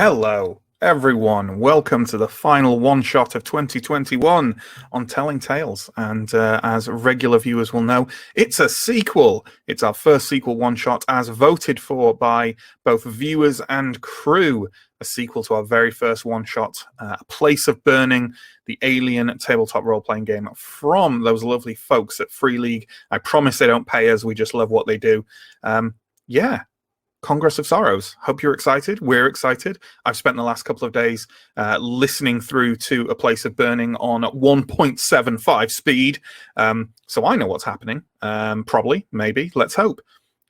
Hello, everyone. Welcome to the final one-shot of 2021 on Telling Tales. And as regular viewers will know, it's a sequel. It's our first sequel one-shot as voted for by both viewers and crew. A sequel to our very first one-shot, A Place of Burning, the Alien tabletop role-playing game from those lovely folks at Free League. I promise they don't pay us. We just love what they do. Congress of Sorrows. Hope you're excited. We're excited. I've spent the last couple of days listening through to A Place of Burning on 1.75 speed. So I know what's happening. Probably, maybe, let's hope.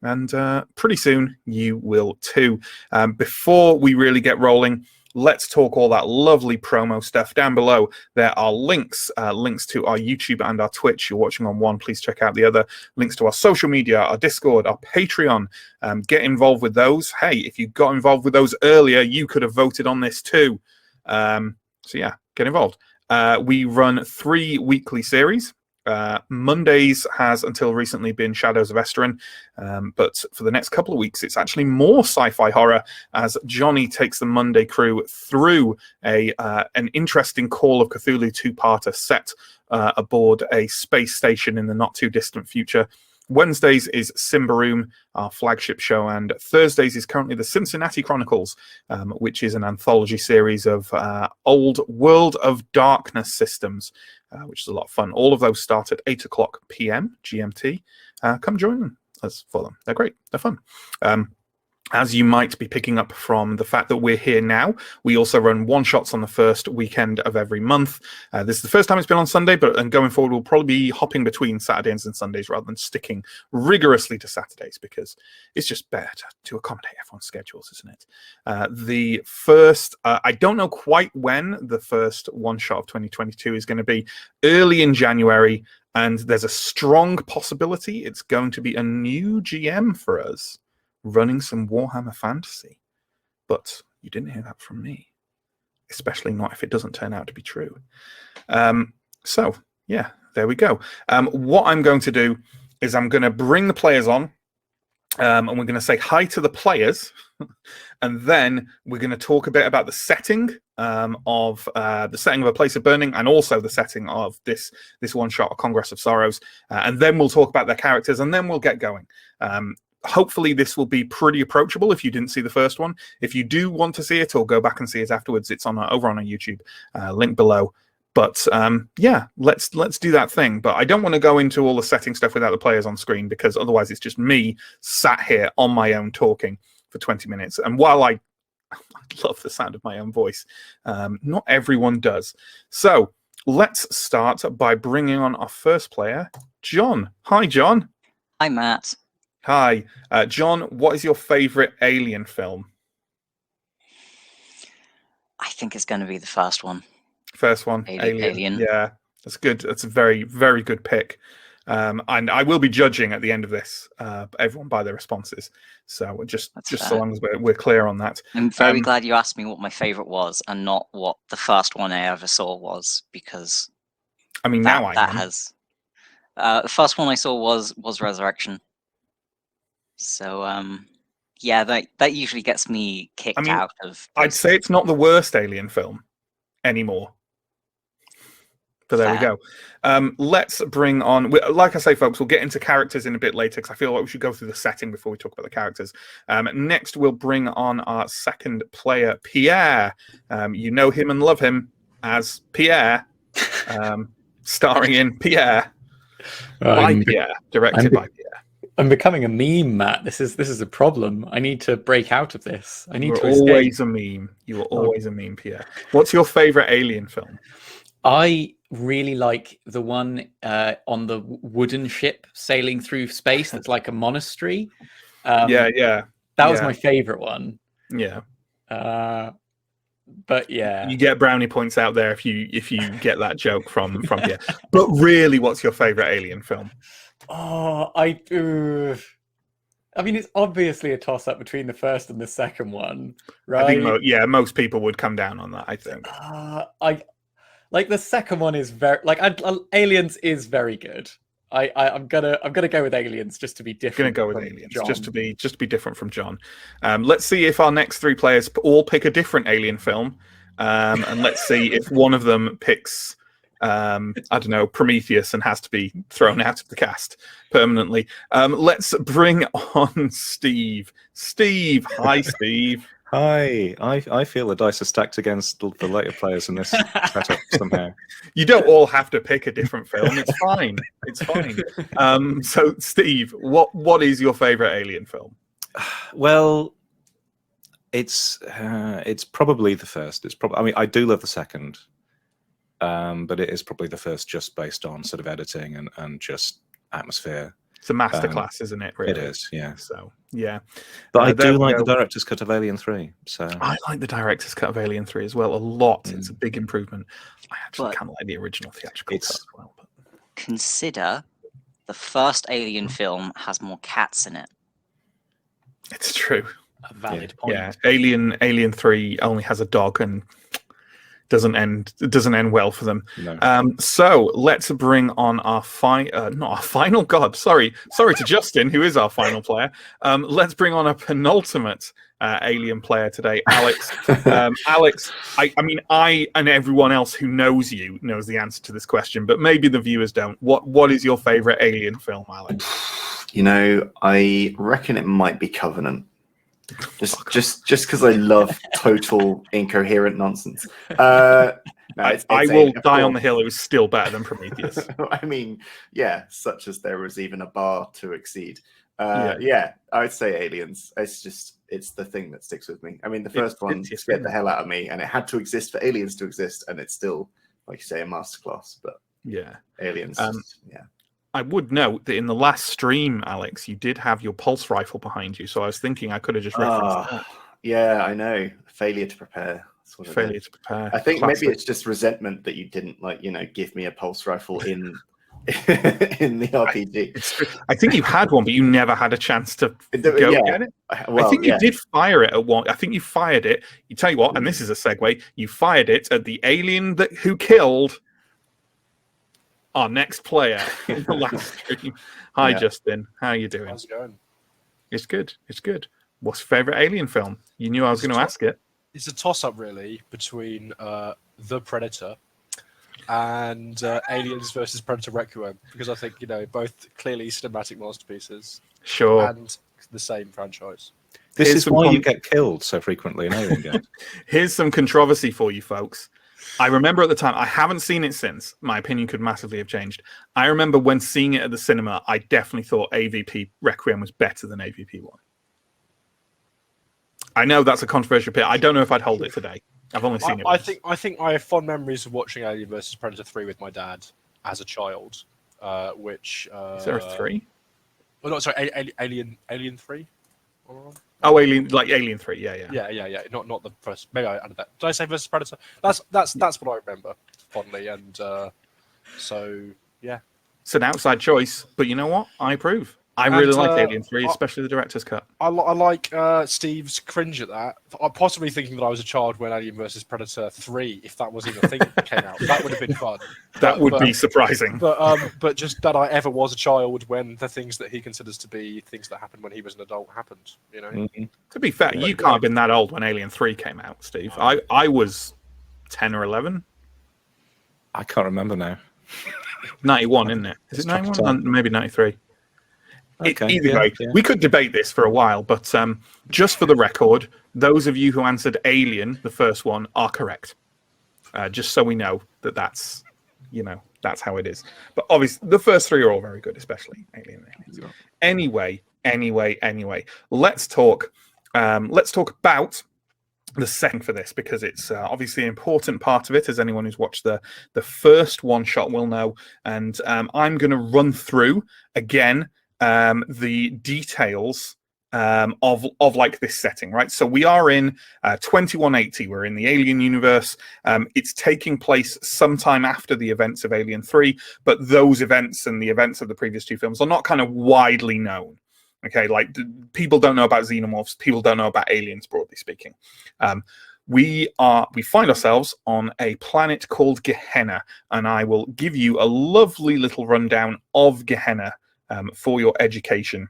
And pretty soon you will too. Before we really get rolling, let's talk all that lovely promo stuff. Down below, there are links to our YouTube and our Twitch. You're watching on one, please check out the other. Links to our social media, our Discord, our Patreon. Get involved with those. Hey, if you got involved with those earlier, you could have voted on this too. So yeah, get involved. We run 3 weekly series. Mondays has until recently been Shadows of Esteren, but for the next couple of weeks it's actually more sci-fi horror as Johnny takes the Monday crew through an interesting Call of Cthulhu two-parter set aboard a space station in the not too distant future. Wednesdays is Simbaroom, our flagship show, and Thursdays is currently the Cincinnati Chronicles, which is an anthology series of old World of Darkness systems, which is a lot of fun. All of those start at 8 o'clock p.m. GMT. Come join us for them. They're great. They're fun. As you might be picking up from the fact that we're here now, we also run one-shots on the first weekend of every month. This is the first time it's been on Sunday, but going forward, we'll probably be hopping between Saturdays and Sundays rather than sticking rigorously to Saturdays because it's just better to accommodate everyone's schedules, isn't it? The first, I don't know quite when the first one-shot of 2022 is going to be, early in January, and there's a strong possibility it's going to be a new GM for us, running some Warhammer Fantasy. But you didn't hear that from me, especially not if it doesn't turn out to be true. So yeah, there we go. What I'm going to do is I'm going to bring the players on, and we're going to say hi to the players, and then we're going to talk a bit about the setting of A Place of Burning, and also the setting of this one shot, A Congress of Sorrows, and then we'll talk about their characters, and then we'll get going. Hopefully this will be pretty approachable if you didn't see the first one. If you do want to see it or go back and see it afterwards, it's on over on our YouTube, link below. But yeah, let's do that thing. But I don't want to go into all the setting stuff without the players on screen, because otherwise it's just me sat here on my own talking for 20 minutes. And while I love the sound of my own voice, not everyone does. So let's start by bringing on our first player, John. Hi, John. Hi, Matt. Hi. John, what is your favourite Alien film? I think it's going to be the first one. First one, Alien. Yeah, that's good. That's a very, very good pick. And I will be judging at the end of this, everyone by their responses. So just so long as we're clear on that. I'm very glad you asked me what my favourite was and not what the first one I ever saw was, because I mean, now I am. The first one I saw was Resurrection. So yeah, that usually gets me kicked out of. I'd say it's not the worst Alien film anymore. But there we go. Let's bring on, like I say, folks, we'll get into characters in a bit later because I feel like we should go through the setting before we talk about the characters. Next, we'll bring on our second player, Pierre. You know him and love him as Pierre, starring in Pierre, by Pierre, directed by Pierre. I'm becoming a meme, Matt. This is a problem. I need to break out of this. I need to escape. You're always a meme. You are always a meme, Pierre. What's your favourite Alien film? I really like the one on the wooden ship sailing through space. That's like a monastery. That was my favourite one. Yeah. But yeah, you get brownie points out there if you get that joke from Pierre. But really, what's your favourite Alien film? Oh, I mean, it's obviously a toss-up between the first and the second one, right? I think, most people would come down on that, I think. I like the second one is very Aliens is very good. I'm gonna go with Aliens just to be different. Going to go with from Aliens, John. just to be different from John. Let's see if our next three players all pick a different Alien film, and let's see if one of them picks, I don't know, Prometheus, and has to be thrown out of the cast permanently. Let's bring on Steve. Steve, hi, Steve. Hi, I feel the dice are stacked against the later players in this setup somehow. You don't all have to pick a different film. It's fine. It's fine. So, Steve, what is your favorite Alien film? Well, it's probably the first. I mean, I do love the second, but it is probably the first, just based on sort of editing and just atmosphere. It's a masterclass, isn't it? Really, it is. Yeah. So yeah, but I do like the director's cut of Alien 3. So I like the director's cut of Alien 3 as well a lot. It's a big improvement. I actually kind of like the original theatrical cut as well. But Consider the first Alien film has more cats in it. it's true. A valid point. Yeah, Alien 3 only has a dog and doesn't end well for them. No. So let's bring on our not our final. God, sorry to Justin, who is our final player. Let's bring on a penultimate Alien player today, Alex. Alex, I mean, I and everyone else who knows you knows the answer to this question, but maybe the viewers don't. What is your favorite Alien film, Alex? You know, I reckon it might be Covenant. Just because I love total incoherent nonsense. No, I will die on the hill. It was still better than Prometheus. I mean, yeah, such as there was even a bar to exceed. Yeah, I would say Aliens. It's the thing that sticks with me. I mean, the first one scared the hell out of me, and it had to exist for Aliens to exist, and it's still, like you say, a masterclass. But yeah, Aliens. Yeah. I would note that in the last stream, Alex, you did have your pulse rifle behind you, so I was thinking I could have just referenced that. Yeah, I know. Failure to prepare. Failure to prepare. I think Classic. maybe it's just resentment that you didn't give me a pulse rifle in in the RPG. I think you had one, but you never had a chance to go get it. Well, I think you did fire it at one. I think you fired it. You tell you what, and this is a segue. You fired it at the alien who killed our next player in the last stream. Hi, Justin. How are you doing? How's it going? It's good. It's good. What's your favorite Alien film? You knew I was going to ask it. It's a toss-up, really, between The Predator and Aliens versus Predator Requiem, because I think, both clearly cinematic masterpieces. Sure. And the same franchise. This is why you get killed so frequently in Alien games. Here's some controversy for you folks. I remember at the time, I haven't seen it since. My opinion could massively have changed. I remember when seeing it at the cinema, I definitely thought AVP Requiem was better than AVP 1. I know that's a controversial pick. I don't know if I'd hold it today. I've only seen it once. I think I have fond memories of watching Alien vs Predator 3 with my dad as a child, which... Is there a 3? Oh, no, sorry, Alien 3? Oh, Alien 3, yeah. Yeah. Not the first. Maybe I added that. Did I say versus Predator? That's what I remember fondly, and so yeah. It's an outside choice, but you know what? I approve. I really like Alien 3, especially the director's cut. I like Steve's cringe at that. I'm possibly thinking that I was a child when Alien vs Predator 3, if that was even a thing that came out. That would have been fun. That would be surprising. But just that I ever was a child when the things that he considers to be things that happened when he was an adult happened. Mm-hmm. To be fair, you can't have been that old when Alien 3 came out, Steve. I was 10 or 11. I can't remember now. 91, isn't it? Is it 91? Maybe 93. Okay, Either way, we could debate this for a while, but just for the record, those of you who answered Alien, the first one, are correct. Just so we know that's how it is. But obviously, the first three are all very good, especially Alien. Anyway, let's talk about the second for this, because it's obviously an important part of it, as anyone who's watched the first one shot will know. And I'm going to run through again the details of like this setting, right? So we are in 2180. We're in the Alien universe. It's taking place sometime after the events of Alien 3, but those events and the events of the previous two films are not kind of widely known. Okay, like people don't know about xenomorphs. People don't know about aliens, broadly speaking. we find ourselves on a planet called Gehenna, and I will give you a lovely little rundown of Gehenna for your education.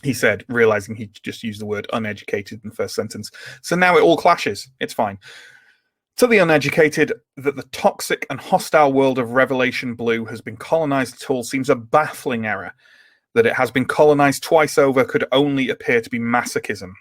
He said, realizing he just used the word uneducated in the first sentence. So now it all clashes. It's fine. To the uneducated, that the toxic and hostile world of Revelation Blue has been colonized at all seems a baffling error. That it has been colonized twice over could only appear to be masochism.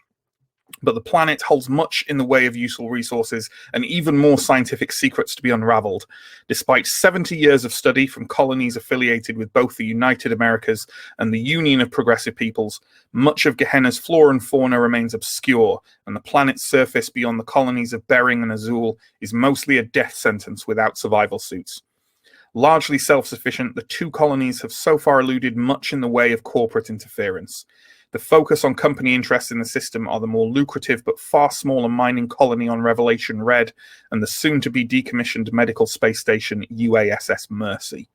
But the planet holds much in the way of useful resources and even more scientific secrets to be unraveled. Despite 70 years of study from colonies affiliated with both the United Americas and the Union of Progressive Peoples, much of Gehenna's flora and fauna remains obscure, and the planet's surface beyond the colonies of Bering and Azul is mostly a death sentence without survival suits. Largely self-sufficient, the two colonies have so far eluded much in the way of corporate interference. The focus on company interests in the system are the more lucrative but far smaller mining colony on Revelation Red and the soon-to-be decommissioned medical space station UASS Mercy.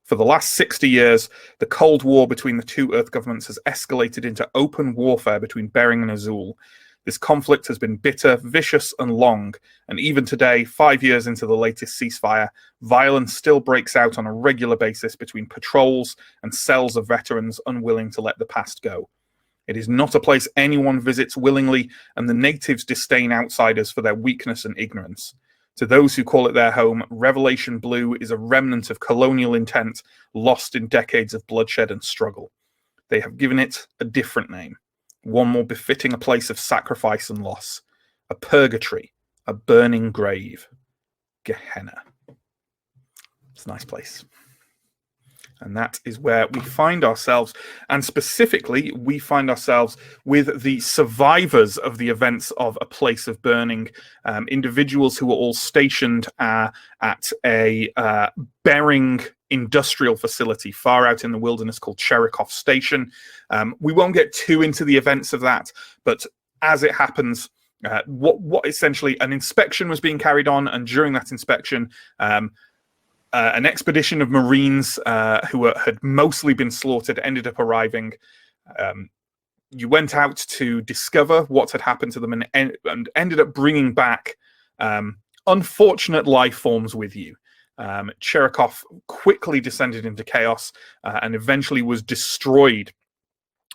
For the last 60 years, the Cold War between the two Earth governments has escalated into open warfare between Bering and Azul. This conflict has been bitter, vicious, and long, and even today, 5 years into the latest ceasefire, violence still breaks out on a regular basis between patrols and cells of veterans unwilling to let the past go. It is not a place anyone visits willingly, and the natives disdain outsiders for their weakness and ignorance. To those who call it their home, Revelation Blue is a remnant of colonial intent lost in decades of bloodshed and struggle. They have given it a different name. One more befitting a place of sacrifice and loss, a purgatory, a burning grave, Gehenna. It's a nice place. And that is where we find ourselves. And specifically, we find ourselves with the survivors of the events of A Place of Burning, individuals who were all stationed at a Bering industrial facility far out in the wilderness called Cherikov Station. We won't get too into the events of that, but as it happens, what essentially an inspection was being carried on, and during that inspection, an expedition of Marines who had mostly been slaughtered ended up arriving. You went out to discover what had happened to them and ended up bringing back unfortunate life forms with you. Cherikov quickly descended into chaos and eventually was destroyed,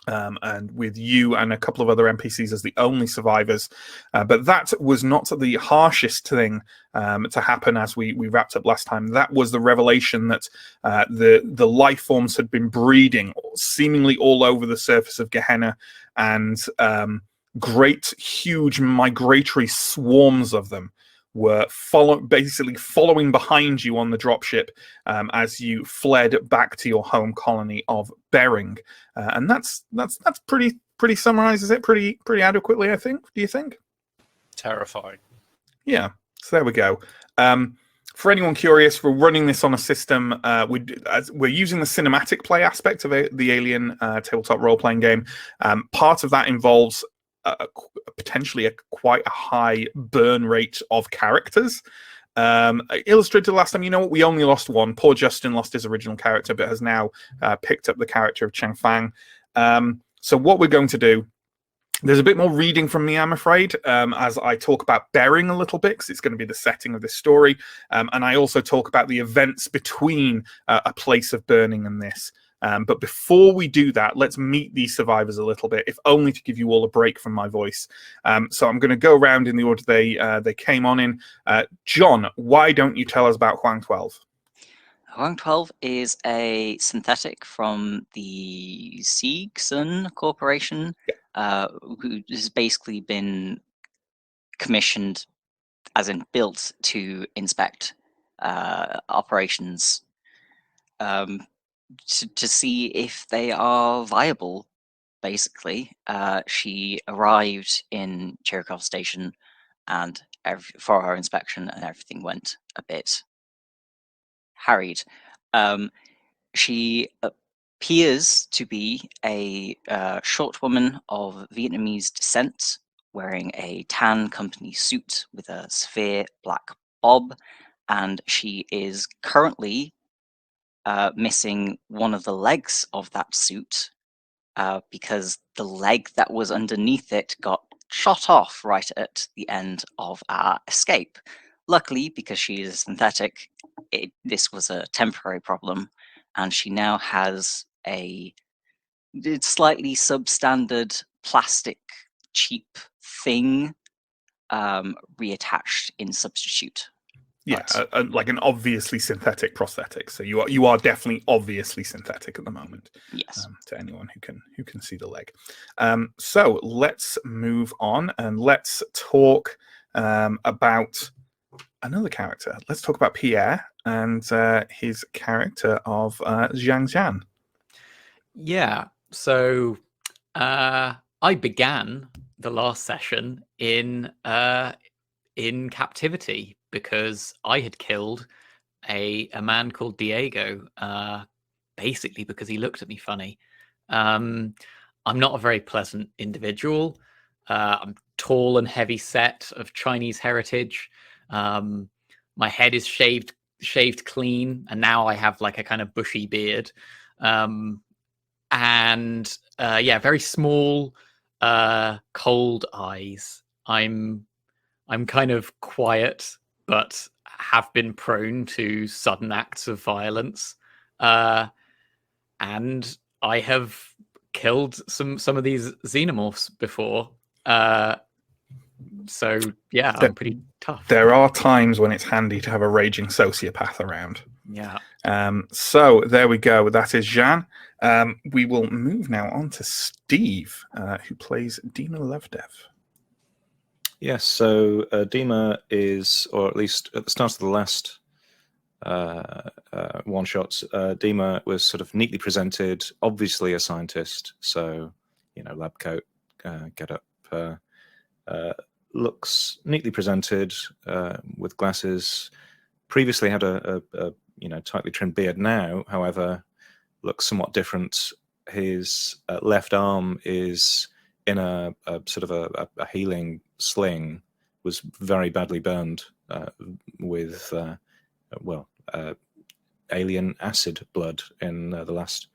and with you and a couple of other NPCs as the only survivors. But that was not the harshest thing to happen as we wrapped up last time. That was the revelation that the life forms had been breeding seemingly all over the surface of Gehenna, and great, huge migratory swarms of them were basically following behind you on the dropship as you fled back to your home colony of Bering, and that's pretty summarizes it pretty adequately, I think. Do you think? Terrifying. Yeah. So there we go. For anyone curious, we're running this on a system. We're using the cinematic play aspect of the Alien tabletop role-playing game. Part of that involves potentially quite a high burn rate of characters. I illustrated last time, you know what, we only lost one. Poor Justin lost his original character, but has now picked up the character of Chang Fang. So what we're going to do, there's a bit more reading from me, I'm afraid, as I talk about Bering a little bit, because it's going to be the setting of this story. And I also talk about the events between A Place of Burning and this. But before we do that, let's meet these survivors a little bit, if only to give you all a break from my voice. So I'm going to go around in the order they came on in. John, why don't you tell us about Huang 12? Huang 12 is a synthetic from the Siegson Corporation, who has basically been commissioned, as in built, to inspect operations to see if they are viable, basically. She arrived in Cherikov Station and for her inspection, and everything went a bit harried. She appears to be a short woman of Vietnamese descent, wearing a tan company suit with a severe black bob, and she is currently missing one of the legs of that suit because the leg that was underneath it got shot off right at the end of our escape. Luckily, because she is synthetic, this was a temporary problem, and she now has a slightly substandard plastic cheap thing reattached in substitute. Yeah, like an obviously synthetic prosthetic. So you are definitely obviously synthetic at the moment. Yes. To anyone who can see the leg. So let's move on and let's talk about another character. Let's talk about Pierre and his character of Zhang Zhan. Yeah. So I began the last session in captivity because I had killed a man called Diego, basically because he looked at me funny. I'm not a very pleasant individual. I'm tall and heavy set of Chinese heritage. My head is shaved clean, and now I have like a kind of bushy beard. And very small, cold eyes. I'm kind of quiet, but have been prone to sudden acts of violence. And I have killed some of these xenomorphs before. So yeah, I'm pretty tough. There are times when it's handy to have a raging sociopath around. Yeah. So there we go. That is Zhan. We will move now on to Steve, who plays Dima Levdev. Yes, so Dima is, or at least at the start of the last one-shots, Dima was sort of neatly presented, obviously a scientist, so, lab coat, get up, looks neatly presented with glasses. Previously had a tightly trimmed beard. Now, however, looks somewhat different. His left arm is in a sort of a healing sling, was very badly burned with alien acid blood in the last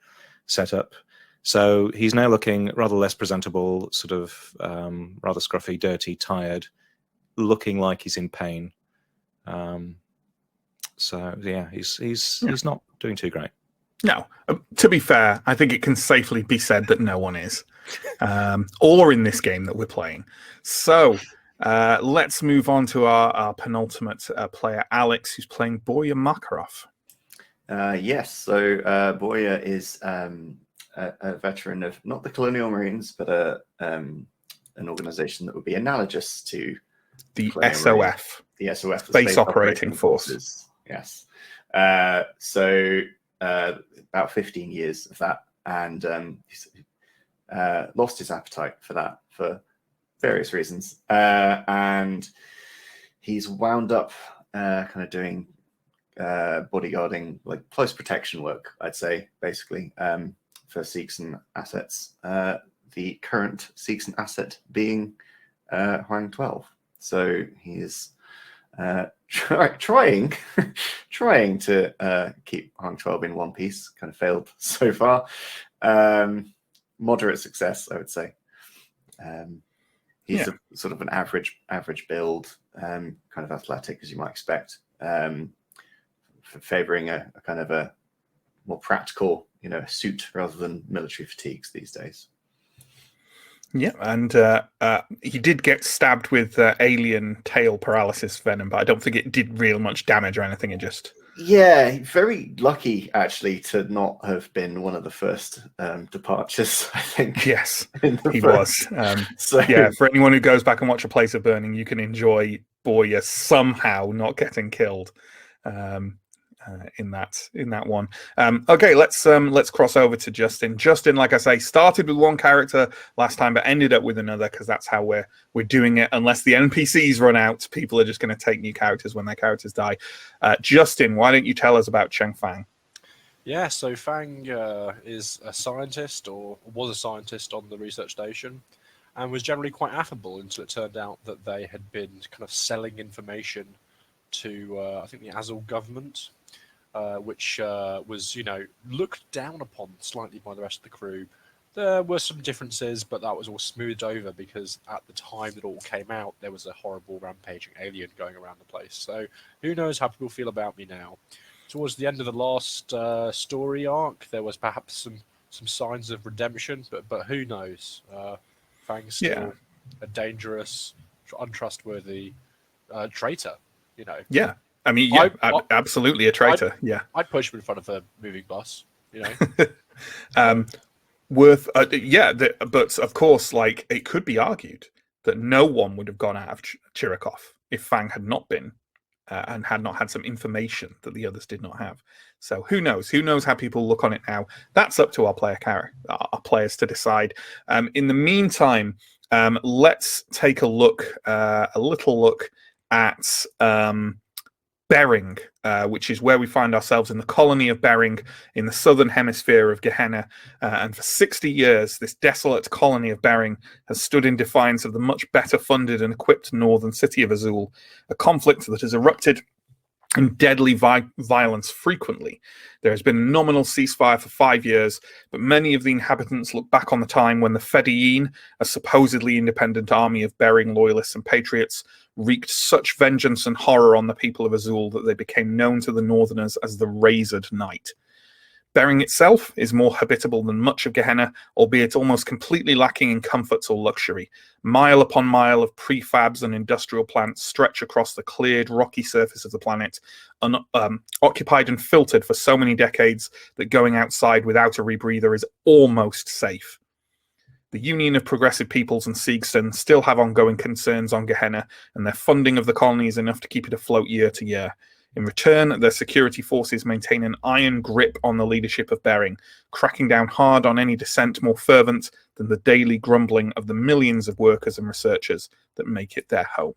setup. So he's now looking rather less presentable, sort of rather scruffy, dirty, tired, looking like he's in pain. So yeah, he's not doing too great. No, to be fair, I think it can safely be said that no one is, or in this game that we're playing. So let's move on to our penultimate player, Alex, who's playing Borya Makarov. Yes, so Borya is a veteran of not the Colonial Marines, but an organization that would be analogous to the Colonial SOF, Marines. The SOF, the Space Operating Force. Yes. So about 15 years of that, and he's lost his appetite for that for various reasons, and he's wound up kind of doing bodyguarding, like close protection work, I'd say, basically, for Seegson assets. The current Seegson asset being Huang 12. So he is trying to keep Huang 12 in one piece. Kind of failed so far. Moderate success, I would say. He's a sort of an average build, kind of athletic, as you might expect, favoring a kind of a more practical, suit rather than military fatigues these days. Yeah, and he did get stabbed with alien tail paralysis venom, but I don't think it did real much damage or anything. It just... Yeah, very lucky, actually, to not have been one of the first departures, I think. Yes, he was. So yeah, for anyone who goes back and watch A Place of Burning, you can enjoy Borya somehow not getting killed in that one. Okay, let's cross over to Justin. Justin, like I say, started with one character last time, but ended up with another because that's how we're doing it. Unless the NPCs run out, people are just going to take new characters when their characters die. Justin, why don't you tell us about Cheng Fang? Yeah, so Fang is a scientist, or was a scientist on the research station, and was generally quite affable until it turned out that they had been kind of selling information to, I think, the Azul government, which was, looked down upon slightly by the rest of the crew, There were some differences, but that was all smoothed over because at the time that all came out, there was a horrible rampaging alien going around the place. So who knows how people feel about me now. Towards the end of the last story arc, there was perhaps some signs of redemption, but who knows? Fang's still a dangerous, untrustworthy traitor, you know. Yeah. I mean, yeah, absolutely a traitor. I'd push him in front of a moving bus, you know. But of course, like, it could be argued that no one would have gone out of Chirikov if Fang had not been and had not had some information that the others did not have. So who knows? Who knows how people look on it now? That's up to our players to decide. In the meantime, let's take a little look at Bering, which is where we find ourselves in the colony of Bering in the southern hemisphere of Gehenna. And for 60 years, this desolate colony of Bering has stood in defiance of the much better funded and equipped northern city of Azul, a conflict that has erupted in deadly violence frequently. There has been a nominal ceasefire for 5 years, but many of the inhabitants look back on the time when the Fedayeen, a supposedly independent army of Bering loyalists and patriots, wreaked such vengeance and horror on the people of Azul that they became known to the Northerners as the Razored Night. Bering itself is more habitable than much of Gehenna, albeit almost completely lacking in comforts or luxury. Mile upon mile of prefabs and industrial plants stretch across the cleared, rocky surface of the planet, occupied and filtered for so many decades that going outside without a rebreather is almost safe. The Union of Progressive Peoples and Siegston still have ongoing concerns on Gehenna, and their funding of the colony is enough to keep it afloat year to year. In return, their security forces maintain an iron grip on the leadership of Bering, cracking down hard on any dissent more fervent than the daily grumbling of the millions of workers and researchers that make it their home.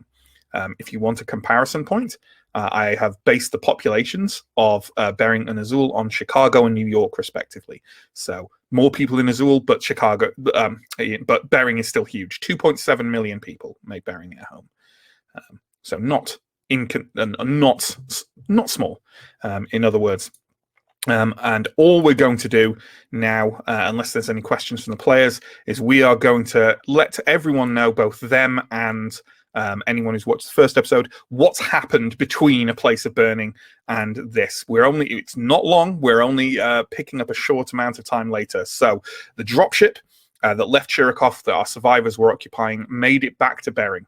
If you want a comparison point, I have based the populations of Bering and Azul on Chicago and New York, respectively. So more people in Azul, but but Bering is still huge. 2.7 million people make Bering their home. So not small, in other words. And all we're going to do now, unless there's any questions from the players, is we are going to let everyone know, both them and anyone who's watched the first episode, what's happened between A Place of Burning and this. It's not long. We're only picking up a short amount of time later. So the dropship that left Chirikov that our survivors were occupying made it back to Bering,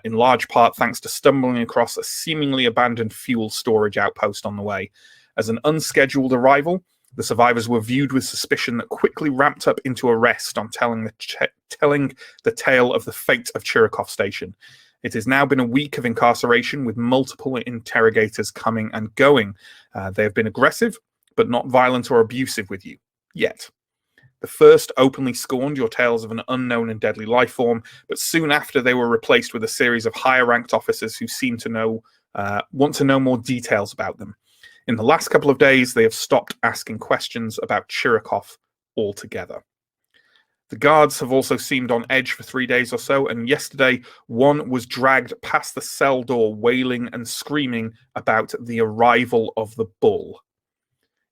in large part thanks to stumbling across a seemingly abandoned fuel storage outpost on the way. As an unscheduled arrival, the survivors were viewed with suspicion that quickly ramped up into arrest on telling the tale of the fate of Chirikov Station. It has now been a week of incarceration with multiple interrogators coming and going. They have been aggressive, but not violent or abusive with you, yet. The first openly scorned your tales of an unknown and deadly life form, but soon after they were replaced with a series of higher-ranked officers who seem to want to know more details about them. In the last couple of days, they have stopped asking questions about Chirikov altogether. The guards have also seemed on edge for 3 days or so, and yesterday one was dragged past the cell door wailing and screaming about the arrival of the bull.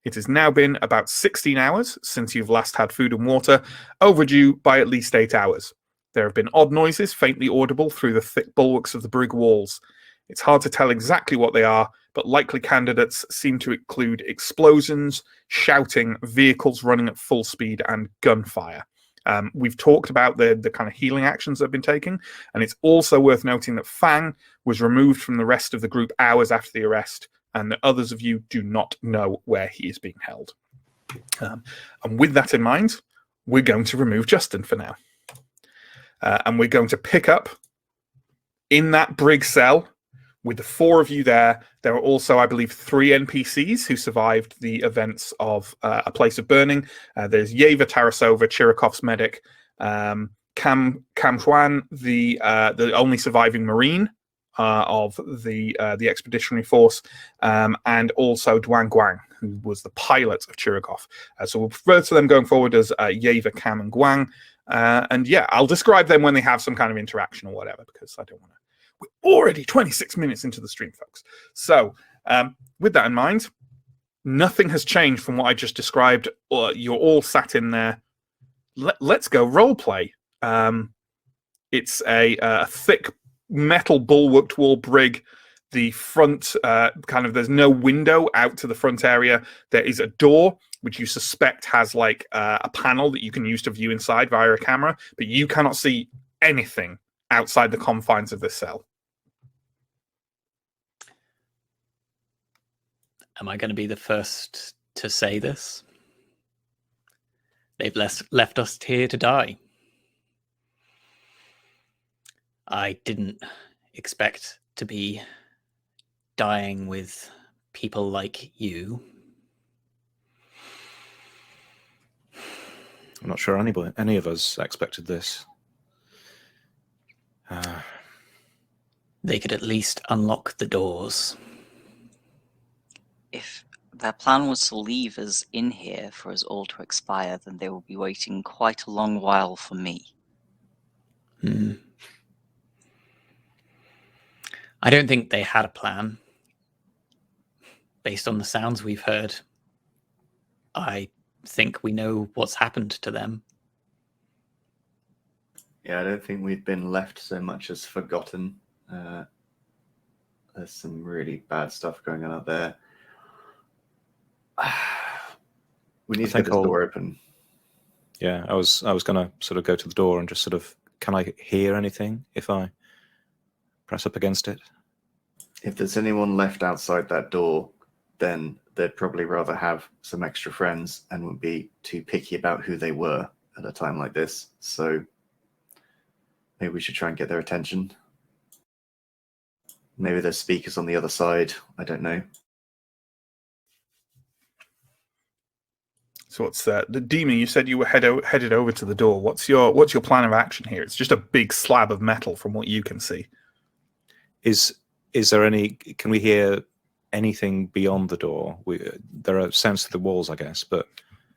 It has now been about 16 hours since you've last had food and water, overdue by at least 8 hours. There have been odd noises faintly audible through the thick bulwarks of the brig walls. It's hard to tell exactly what they are, but likely candidates seem to include explosions, shouting, vehicles running at full speed, and gunfire. We've talked about the kind of healing actions that have been taken, and it's also worth noting that Fang was removed from the rest of the group hours after the arrest, and that others of you do not know where he is being held. And with that in mind, we're going to remove Justin for now. And we're going to pick up in that brig cell with the four of you there. There are also, I believe, 3 NPCs who survived the events of A Place of Burning. There's Yeva Tarasova, Chirikov's medic, Cam Huan, the only surviving Marine of the expeditionary force, and also Duan Guang, who was the pilot of Chirikov. So we'll refer to them going forward as Yeva, Cam, and Guang. And yeah, I'll describe them when they have some kind of interaction or whatever, because I don't want to. We're already 26 minutes into the stream, folks. So with that in mind, nothing has changed from what I just described. You're all sat in there let's go role play. It's a thick metal bulwarked wall brig. The front, there's no window out to the front area. There is a door, which you suspect has like a panel that you can use to view inside via a camera, but you cannot see anything outside the confines of this cell. Am I going to be the first to say this? They've left us here to die. I didn't expect to be dying with people like you. I'm not sure any of us expected this. They could at least unlock the doors. If their plan was to leave us in here for us all to expire, then they will be waiting quite a long while for me. I don't think they had a plan. Based on the sounds we've heard, I think we know what's happened to them. Yeah, I don't think we've been left so much as forgotten. There's some really bad stuff going on out there. We need to get this door open. Yeah, I was going to sort of go to the door and just sort of, can I hear anything if I press up against it? If there's anyone left outside that door, then they'd probably rather have some extra friends and wouldn't be too picky about who they were at a time like this. So maybe we should try and get their attention. Maybe there's speakers on the other side. I don't know. So what's that? The demon, you said you were headed over to the door. What's your plan of action here? It's just a big slab of metal from what you can see. Is there any? Can we hear anything beyond the door? There are sounds to the walls, I guess. But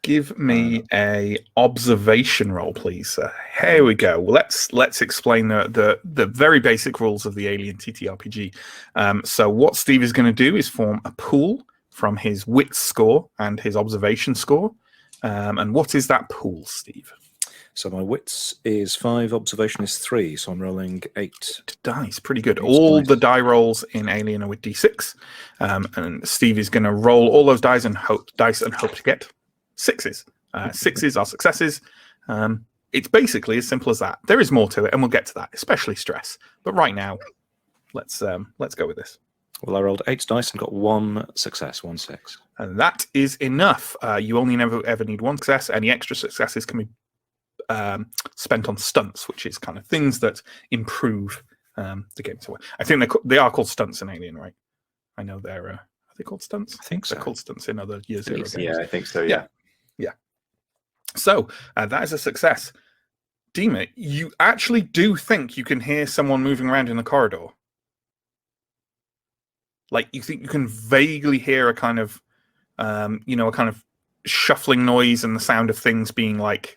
give me a observation roll, please. Here we go. Well, let's explain the very basic rules of the Alien TTRPG. So what Steve is going to do is form a pool from his wits score and his observation score. And what is that pool, Steve? So my wits is 5, observation is 3, so I'm rolling 8 dice. Pretty good. All the die rolls in Alien are with D6, and Steve is going to roll all those dice and hope to get 6s. 6s are successes. It's basically as simple as that. There is more to it, and we'll get to that, especially stress. But right now, let's go with this. Well, I rolled 8 dice and got 1 success, 1 6. And that is enough. You only ever need 1 success. Any extra successes can be spent on stunts, which is kind of things that improve the game. So I think they are called stunts in Alien, right? I know they're are they called stunts? I think so. They're called stunts in other Year Zero games. Yeah, I think so. Yeah. So that is a success. Dima, you actually do think you can hear someone moving around in the corridor? Like, you think you can vaguely hear a kind of, a kind of shuffling noise and the sound of things being like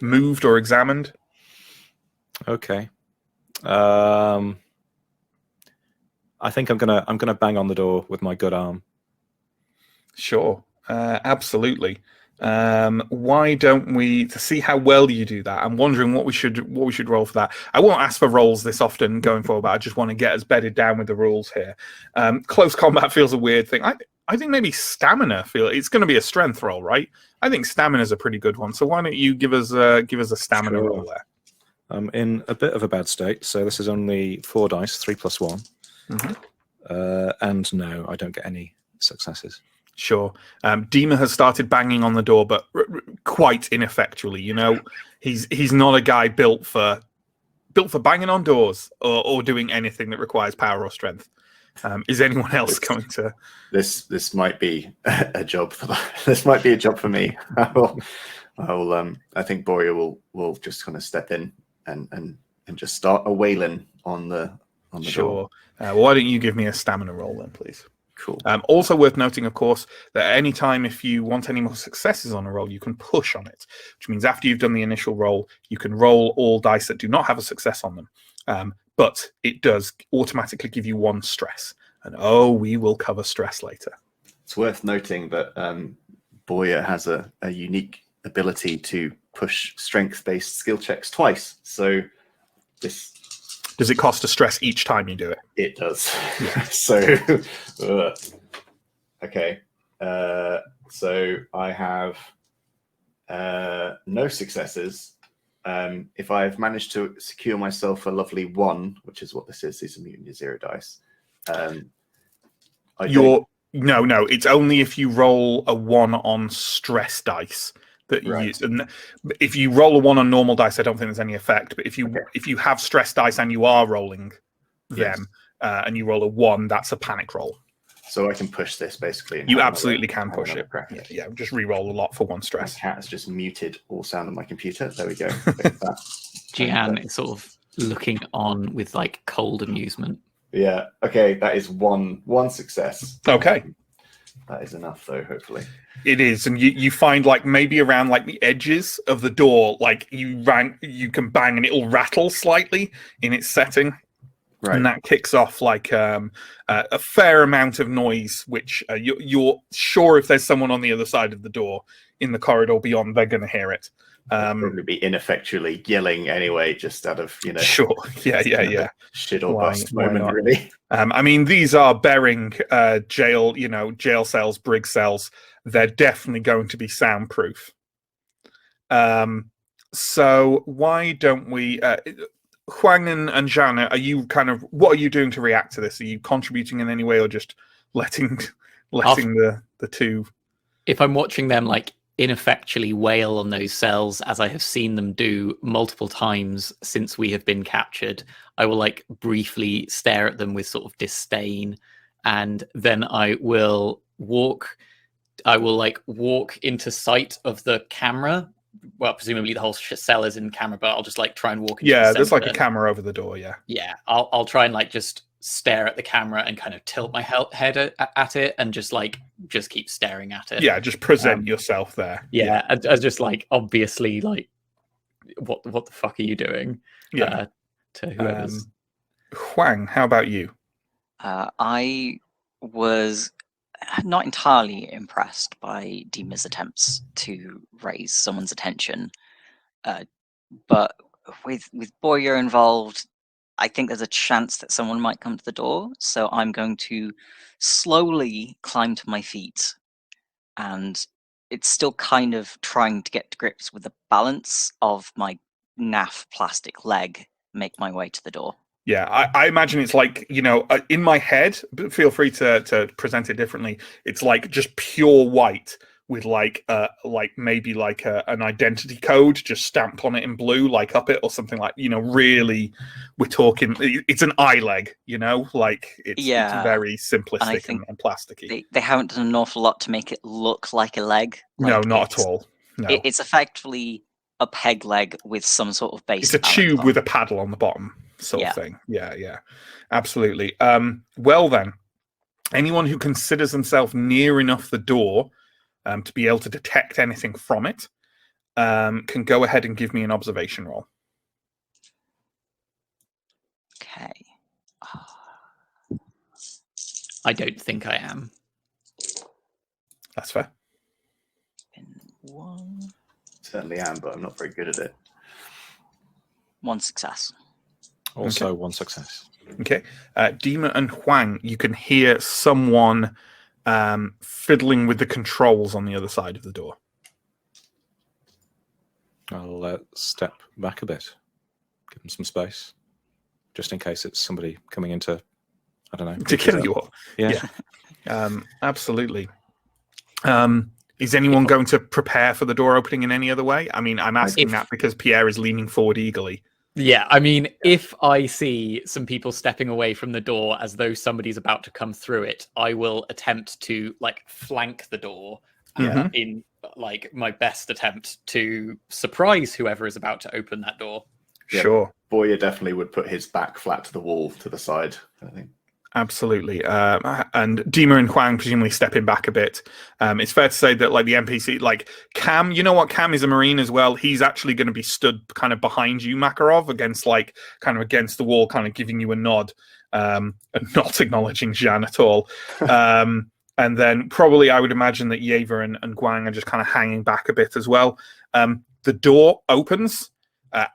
moved or examined? Okay. I think I'm gonna bang on the door with my good arm. Sure, absolutely. Why don't we, to see how well you do that? I'm wondering what we should roll for that. I won't ask for rolls this often going forward, but I just want to get us bedded down with the rules here. Close combat feels a weird thing. I think maybe stamina it's going to be a strength roll, right? I think stamina is a pretty good one. So why don't you give us a stamina roll there? I'm in a bit of a bad state, so this is only 4 dice, 3 plus 1. Mm-hmm. And no, I don't get any successes. Sure. Dima has started banging on the door, but quite ineffectually. You know, he's not a guy built for banging on doors or doing anything that requires power or strength. Is anyone else going to? This might be a job for this might be a job for me. I think Boria will just kind of step in and just start a wailing on the Sure. Well, why don't you give me a stamina roll then, please? Cool. Also worth noting, of course, that at any time if you want any more successes on a roll, you can push on it, which means after you've done the initial roll, you can roll all dice that do not have a success on them. But it does automatically give you 1 stress. And we will cover stress later. It's worth noting that Boya has a unique ability to push strength-based skill checks twice. So this Does it cost a stress each time you do it? It does. So okay. So I have no successes. If I've managed to secure myself a lovely 1, which is what this is, these are mutant 0 dice. No, it's only if you roll a 1 on stress dice that Right. if you roll a 1 on normal dice, I don't think there's any effect. But if you have stress dice and you are rolling them, and you roll a 1, that's a panic roll. So I can push this basically. And You absolutely can have push another it. crack at it. Yeah, just re-roll a lot for 1 stress. My cat has just muted all sound on my computer. There we go. Gian is sort of looking on with like cold amusement. Yeah. Okay. That is one success. Okay. That is enough, though. Hopefully, it is, and you find like maybe around like the edges of the door, like you can bang and it'll rattle slightly in its setting, right? And that kicks off like a fair amount of noise, which you're sure if there's someone on the other side of the door in the corridor beyond, they're going to hear it. Probably be ineffectually yelling anyway, just out of Sure, yeah. Shit or bust moment, really. I mean, these are Bering jail cells, brig cells. They're definitely going to be soundproof. So why don't we, Huang and Zhana, are you what are you doing to react to this? Are you contributing in any way, or just letting the two? If I'm watching them like ineffectually wail on those cells, as I have seen them do multiple times since we have been captured, I will like briefly stare at them with sort of disdain, and then I will walk into sight of the camera. Well, presumably the whole cell is in camera, but I'll just like try and walk into the there's like center. a camera over the door. Yeah, I'll try and like just stare at the camera and kind of tilt my head at it and just keep staring at it. Yeah, just present yourself there. Yeah, as just like obviously like what the fuck are you doing? Yeah. To whoever's. Huang, how about you? I was not entirely impressed by Dima's attempts to raise someone's attention, but with Boyer involved, I think there's a chance that someone might come to the door. So I'm going to slowly climb to my feet, and it's still kind of trying to get to grips with the balance of my naff plastic leg, make my way to the door. Yeah, I imagine it's like, in my head, but feel free to present it differently. It's like just pure white with maybe an identity code just stamped on it in blue, like up it or something, like, really, we're talking, it's an eye leg, it's very simplistic and plasticky. They haven't done an awful lot to make it look like a leg. No, not at all. No. It's effectively a peg leg with some sort of base. It's a tube with a paddle on the bottom. Sort of thing. Yeah, absolutely. Well then, anyone who considers themselves near enough the door to be able to detect anything from it can go ahead and give me an observation roll. Okay. I don't think I am. That's fair. One. Certainly am, but I'm not very good at it. 1 success. Also, 1 success. Okay. Dima and Huang, you can hear someone fiddling with the controls on the other side of the door. I'll step back a bit, give them some space, just in case it's somebody coming into, I don't know. To kill you all. Yeah. Absolutely. Is anyone going to prepare for the door opening in any other way? I mean, I'm asking that because Pierre is leaning forward eagerly. Yeah, I mean, if I see some people stepping away from the door as though somebody's about to come through it, I will attempt to flank the door in my best attempt to surprise whoever is about to open that door. Yeah, sure. Boyer definitely would put his back flat to the wall to the side, I think. Absolutely. And Dima and Huang presumably stepping back a bit. It's fair to say that the NPC, Cam, you know what? Cam is a Marine as well. He's actually going to be stood kind of behind you, Makarov, against kind of against the wall, kind of giving you a nod and not acknowledging Zhan at all. And then probably I would imagine that Yeva and Guang are just kind of hanging back a bit as well. The door opens.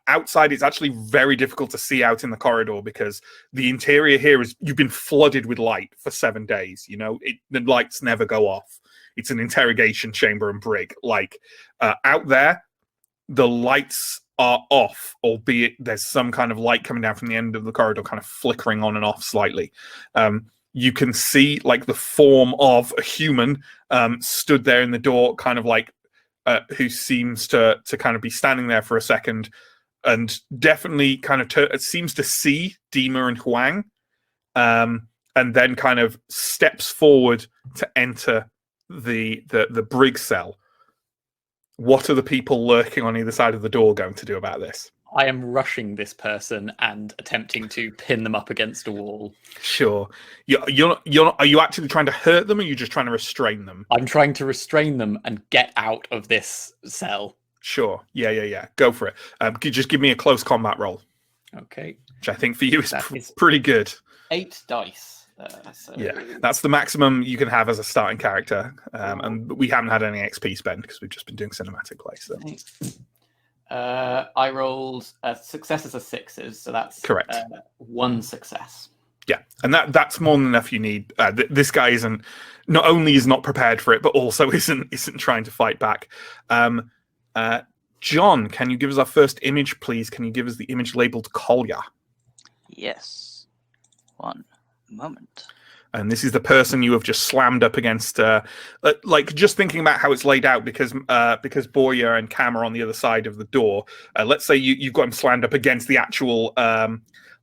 Outside, it's actually very difficult to see out in the corridor because the interior here is, you've been flooded with light for 7 days. You know, the lights never go off. It's an interrogation chamber and brig. Like, out there, the lights are off, albeit there's some kind of light coming down from the end of the corridor, kind of flickering on and off slightly. You can see like the form of a human stood there in the door, kind of like who seems to kind of be standing there for a second, and definitely kind of seems to see Dima and Huang, and then kind of steps forward to enter the brig cell. What are the people lurking on either side of the door going to do about this? I am rushing this person and attempting to pin them up against a wall. Sure. Are you actually trying to hurt them, or are you just trying to restrain them? I'm trying to restrain them and get out of this cell. Sure. Yeah. Go for it. Just give me a close combat roll. Okay. Which I think for you is That is pretty good. 8 dice. So... Yeah, that's the maximum you can have as a starting character. And we haven't had any XP spend because we've just been doing cinematic play. So. I rolled successes are 6s, so that's correct. 1 success. Yeah, and that's more than enough you need. This guy not only is not prepared for it, but also isn't trying to fight back. John, can you give us our first image, please? Can you give us the image labeled Collier? Yes. 1 moment. And this is the person you have just slammed up against. Like, just thinking about how it's laid out, because Boyer and Cam are on the other side of the door. Let's say you've got him slammed up against the actual,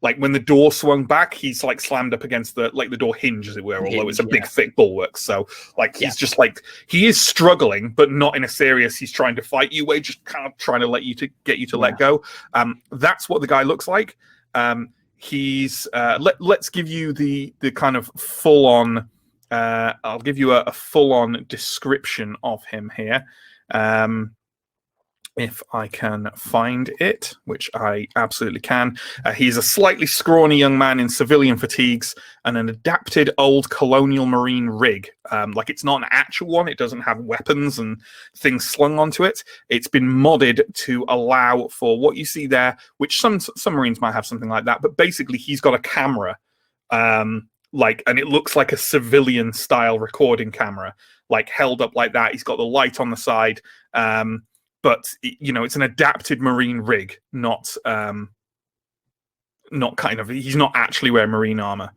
like when the door swung back, he's like slammed up against the door hinge, as it were. Although it's a big, thick bulwark, so like he's just like, he is struggling, but not in a serious. He's trying to fight you way, just kind of trying to get you to let go. That's what the guy looks like. He's let's give you the kind of full on. I'll give you a full on description of him here, if I can find it, which I absolutely can. He's a slightly scrawny young man in civilian fatigues and an adapted old colonial marine rig. Like, it's not an actual one. It doesn't have weapons and things slung onto it. It's been modded to allow for what you see there, which some Marines might have something like that. But basically, he's got a camera, and it looks like a civilian style recording camera, like held up like that. He's got the light on the side. But it's an adapted marine rig, not kind of. He's not actually wearing marine armor.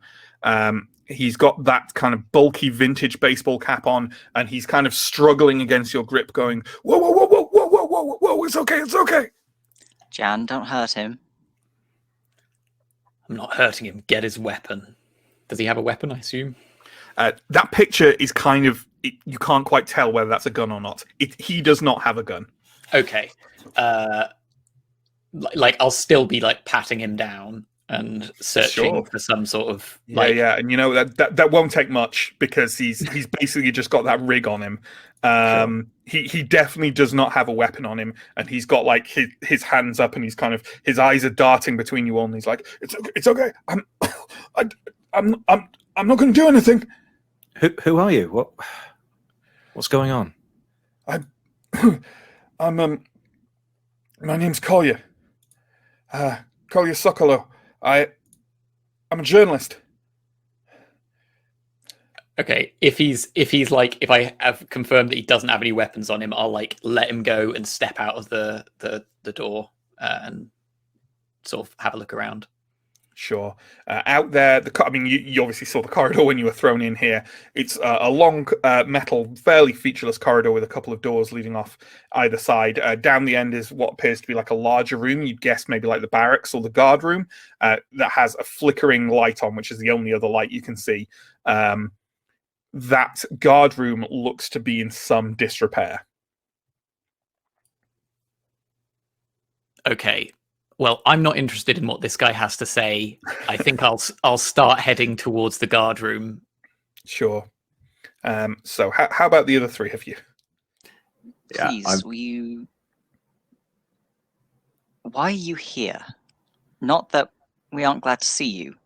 He's got that kind of bulky vintage baseball cap on, and he's kind of struggling against your grip, going, "Whoa, whoa, whoa, whoa, whoa, whoa, whoa, whoa! It's okay, it's okay." Jan, don't hurt him. I'm not hurting him. Get his weapon. Does he have a weapon? I assume. That picture is kind of. You can't quite tell whether that's a gun or not. He does not have a gun. Okay. I'll still be like patting him down and searching for some sort of yeah, and that won't take much because he's basically just got that rig on him. He definitely does not have a weapon on him, and he's got like his hands up, and he's kind of, his eyes are darting between you all, and he's like, it's okay. I'm not going to do anything. Who are you? What's going on? My name's Collier. Collier Sokolo. I'm a journalist. Okay, if I have confirmed that he doesn't have any weapons on him, I'll let him go and step out of the door and sort of have a look around. Sure. Out there, you obviously saw the corridor when you were thrown in here. It's a long metal, fairly featureless corridor with a couple of doors leading off either side. Down the end is what appears to be like a larger room. You'd guess maybe like the barracks or the guard room that has a flickering light on, which is the only other light you can see. That guard room looks to be in some disrepair. Okay. Well, I'm not interested in what this guy has to say. I think I'll start heading towards the guard room. Sure. So how about the other three of you? Please, will you... Why are you here? Not that we aren't glad to see you,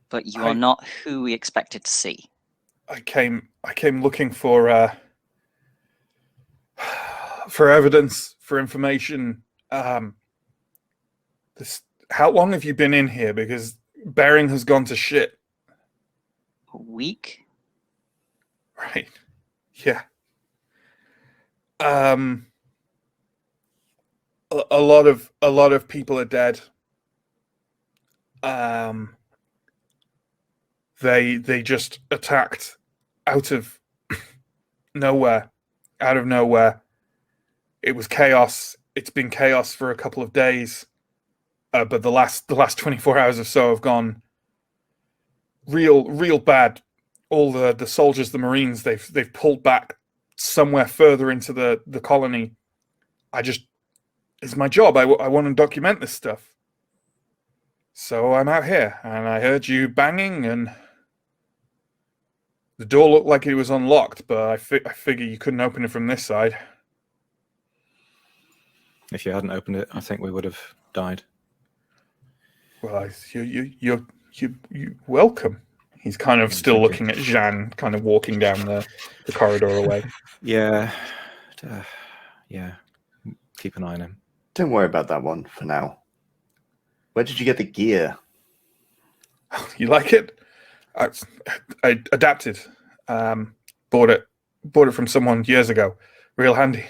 but you are not who we expected to see. I came looking for for evidence, for information. How long have you been in here? Because Bering has gone to shit. A week? Right. Yeah. A lot of people are dead. They just attacked out of nowhere. Out of nowhere. It was chaos. It's been chaos for a couple of days. But the last 24 hours or so have gone real bad. All the soldiers, the Marines, they've pulled back somewhere further into the colony. It's my job. I want to document this stuff. So I'm out here, and I heard you banging, and the door looked like it was unlocked, but I figure you couldn't open it from this side. If you hadn't opened it, I think we would have died. Well, you're welcome. He's kind of still looking at Jeanne, kind of walking down the corridor away. Yeah. Keep an eye on him. Don't worry about that one for now. Where did you get the gear? You like it? I adapted. Bought it from someone years ago. Real handy.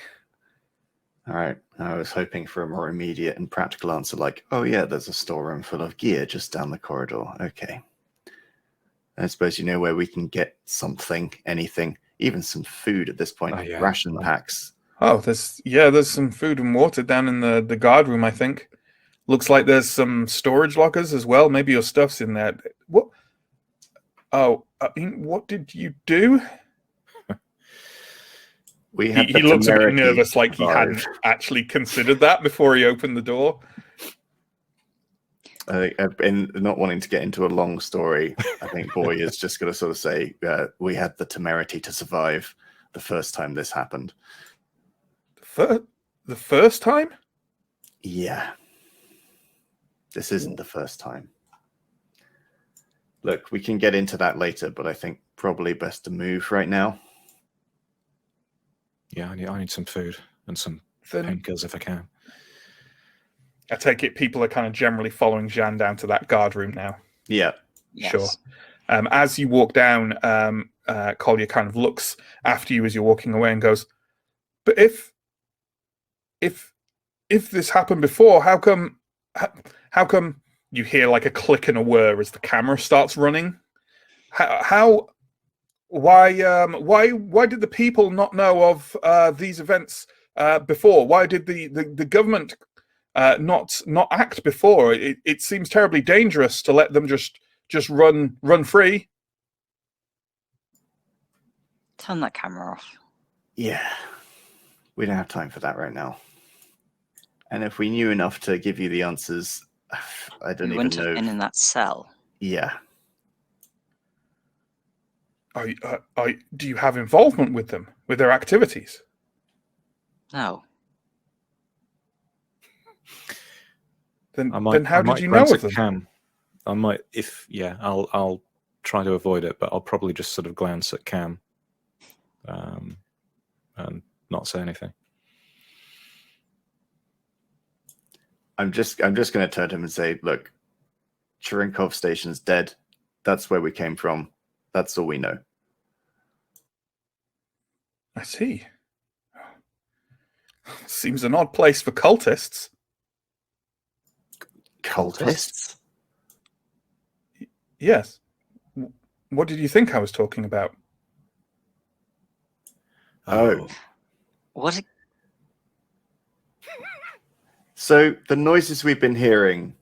All right. I was hoping for a more immediate and practical answer like, oh yeah, there's a storeroom full of gear just down the corridor. Okay. I suppose you know where we can get something, anything, even some food at this point. Ration packs. Oh, there's some food and water down in the guard room, I think. Looks like there's some storage lockers as well. Maybe your stuff's in there. What? Oh, what did you do? He looks a bit nervous, like he hadn't actually considered that before he opened the door. In not wanting to get into a long story, I think Boy is just going to sort of say, we had the temerity to survive the first time this happened. The first time? Yeah. This isn't the first time. Look, we can get into that later, but I think probably best to move right now. Yeah, I need some food and some painkillers if I can. I take it people are kind of generally following Jeanne down to that guard room now. Yeah. Yes. Sure. As you walk down, Collier kind of looks after you as you're walking away and goes, "But if this happened before, how come you hear like a click and a whir as the camera starts running? Why did the people not know of these events before? Why did the government not act before? It seems terribly dangerous to let them just run free." Turn that camera off. Yeah. We don't have time for that right now. And if we knew enough to give you the answers, I don't even know. We wouldn't have been in that cell. Yeah. Do you have involvement with them, with their activities? No. Then how did you know of them? Cam. I might, I'll try to avoid it, but I'll probably just sort of glance at Cam, and not say anything. I'm just going to turn to him and say, look, Cherinkov Station's dead. That's where we came from. That's all we know. I see. Seems an odd place for cultists. Cultists? Yes. What did you think I was talking about? Oh. What? So the noises we've been hearing,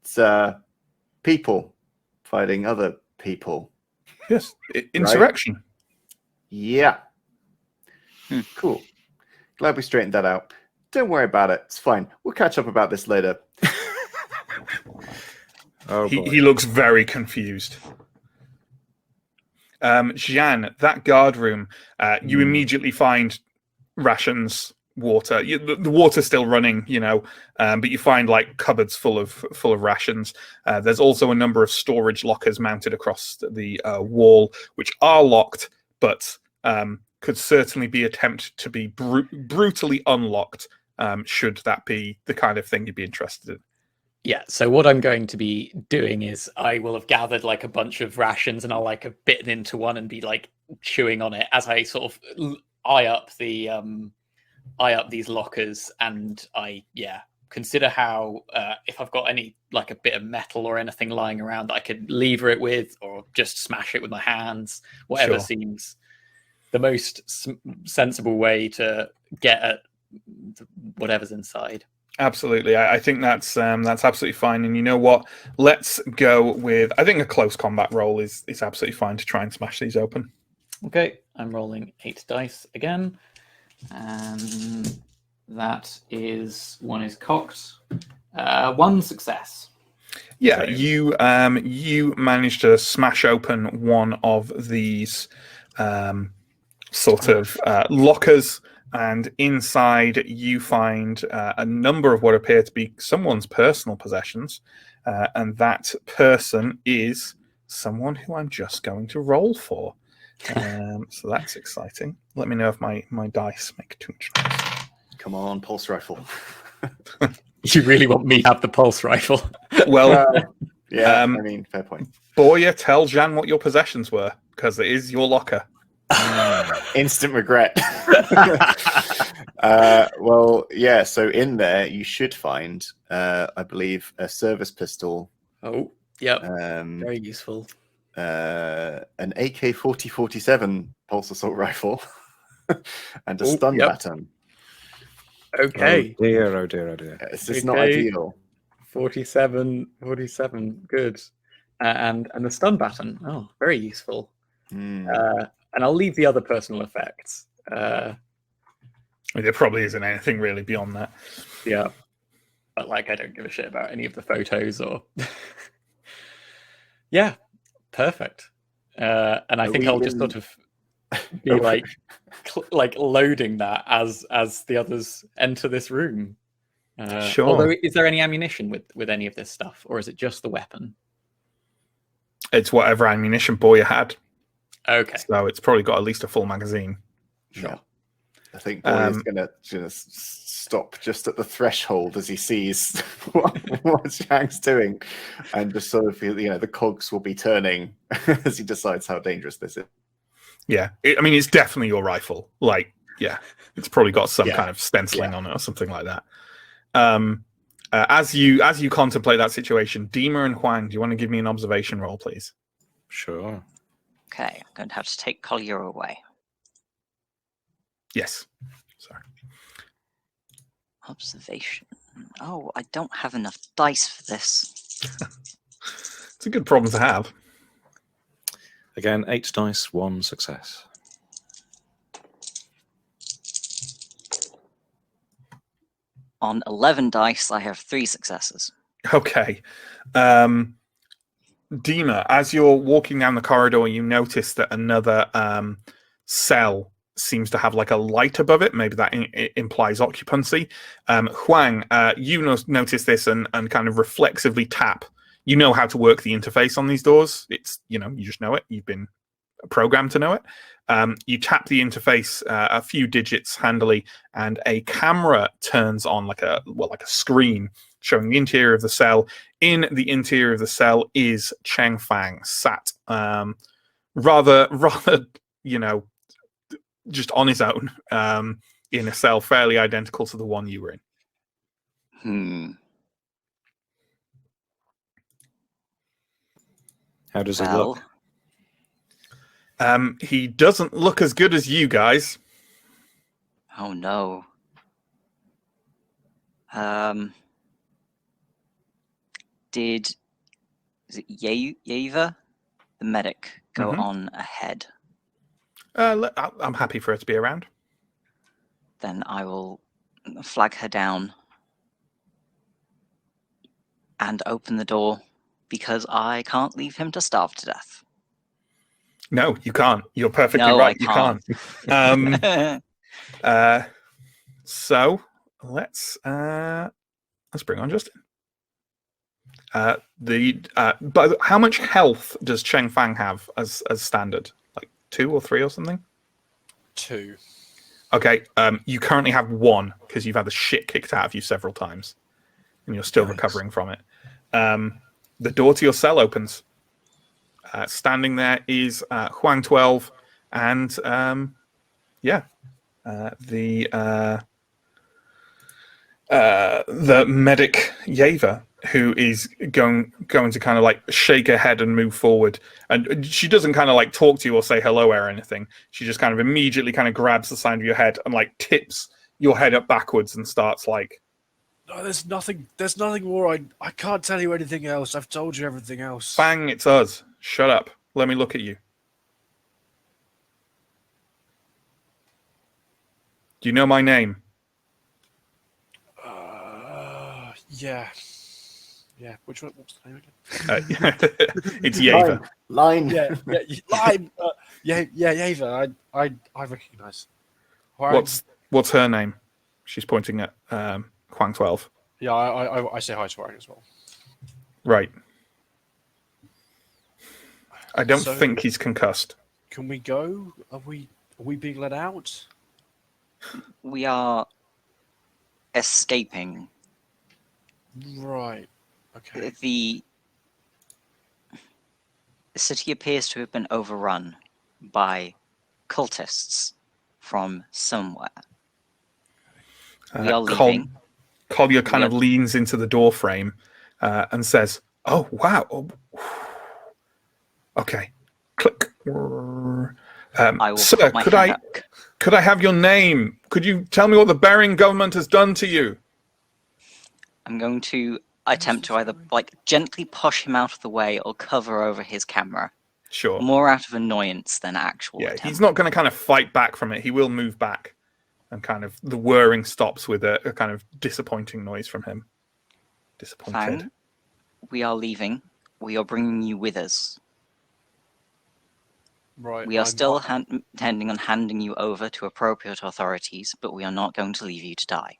it's people fighting other people. Yes, insurrection. Right? Yeah. Cool. Glad we straightened that out. Don't worry about it. It's fine. We'll catch up about this later. He looks very confused. Jeanne, that guard room, you immediately find rations, water. The water's still running, but you find like cupboards full of rations. There's also a number of storage lockers mounted across the wall, which are locked, but could certainly be attempted to be brutally unlocked. Should that be the kind of thing you'd be interested in? Yeah, so what I'm going to be doing is I will have gathered like a bunch of rations and I'll like have bitten into one and be like chewing on it as I sort of eye up these lockers, and I consider how if I've got any like a bit of metal or anything lying around that I could lever it with or just smash it with my hands, whatever seems the most sensible way to get at whatever's inside. Absolutely. I think that's absolutely fine. And you know what? Let's go with, I think a close combat roll is absolutely fine to try and smash these open. Okay, I'm rolling 8 dice again. And that is, one is cocked. 1 success. Yeah, you managed to smash open one of these sort of lockers. And inside, you find a number of what appear to be someone's personal possessions. And that person is someone who I'm just going to roll for. So that's exciting. Let me know if my dice make too much noise. Come on, pulse rifle. You really want me to have the pulse rifle? Well, yeah, I mean, fair point. Boya, tell Jan what your possessions were, because it is your locker. Instant regret. Well, yeah, so in there you should find, I believe, a service pistol. Oh, yep. Very useful. An AK-47 pulse assault rifle and a stun baton. Okay. Oh dear. This is not ideal. 47, good. And the stun baton. Oh, very useful. And I'll leave the other personal effects. There probably isn't anything really beyond that. Yeah. But like, I don't give a shit about any of the photos or... Yeah, perfect. And I think I'll just sort of be like loading that as the others enter this room. Sure. Although, is there any ammunition with any of this stuff, or is it just the weapon? It's whatever ammunition Boya had. Okay. So it's probably got at least a full magazine. Sure. Yeah. I think Boya's going to stop just at the threshold as he sees what Zhang's doing, and just sort of feel, the cogs will be turning as he decides how dangerous this is. Yeah, it's definitely your rifle. Like, yeah, it's probably got some kind of stenciling on it or something like that. As you contemplate that situation, Dima and Huang, do you want to give me an observation roll, please? Sure. Okay, I'm going to have to take Collier away. Yes. Sorry. Observation. Oh, I don't have enough dice for this. It's a good problem to have. Again, 8 dice, 1 success. On 11 dice, I have 3 successes. Okay. Dima, as you're walking down the corridor, you notice that another cell seems to have like a light above it. Maybe that implies occupancy. Huang, you notice this and kind of reflexively tap. You know how to work the interface on these doors. It's, you just know it. You've been programmed to know it. You tap the interface a few digits handily, and a camera turns on, like a screen showing the interior of the cell. In the interior of the cell is Cheng Fang sat rather, just on his own in a cell fairly identical to the one you were in. How does he look? He doesn't look as good as you guys. Oh no. Is it Yeva, the medic, go on ahead? I'm happy for her to be around. Then I will flag her down and open the door, because I can't leave him to starve to death. No, you can't. You're perfectly right. You can't. So let's bring on Justin. But how much health does Cheng Fang have as standard? Like 2 or 3 or something? 2. Okay, you currently have 1 because you've had the shit kicked out of you several times, and you're still recovering from it. The door to your cell opens. Standing there is Huang 12 and the medic Yeva, who is going to kind of like shake her head and move forward. And she doesn't kind of like talk to you or say hello or anything. She just kind of immediately kind of grabs the side of your head and like tips your head up backwards and starts like, No, there's nothing more. I can't tell you anything else. I've told you everything else. Fang, it's us. Shut up. Let me look at you. Do you know my name? Yeah. Which one? What's the name again? It's Yeva. Line. Yeah. Line. Yeva. I recognise. What's her name? She's pointing at Huang 12. Yeah, I say hi to Wang as well. Right. I don't think he's concussed. Can we go? Are we being let out? We are escaping. Right. Okay. The city appears to have been overrun by cultists from somewhere. We are leaving. Collier kind of leans into the door frame and says, "Oh, wow. Oh, okay. Click. I will Sir, put my hand up. could I have your name? Could you tell me what the Bering government has done to you?" I'm going to attempt to either like gently push him out of the way or cover over his camera. Sure. More out of annoyance than actual Yeah, attempt. he's not going to kind of fight back from it. He will move back, and kind of the whirring stops with a kind of disappointing noise from him. Disappointed. Fang, we are leaving. We are bringing you with us. Right. We are still intending on handing you over to appropriate authorities, but we are not going to leave you to die.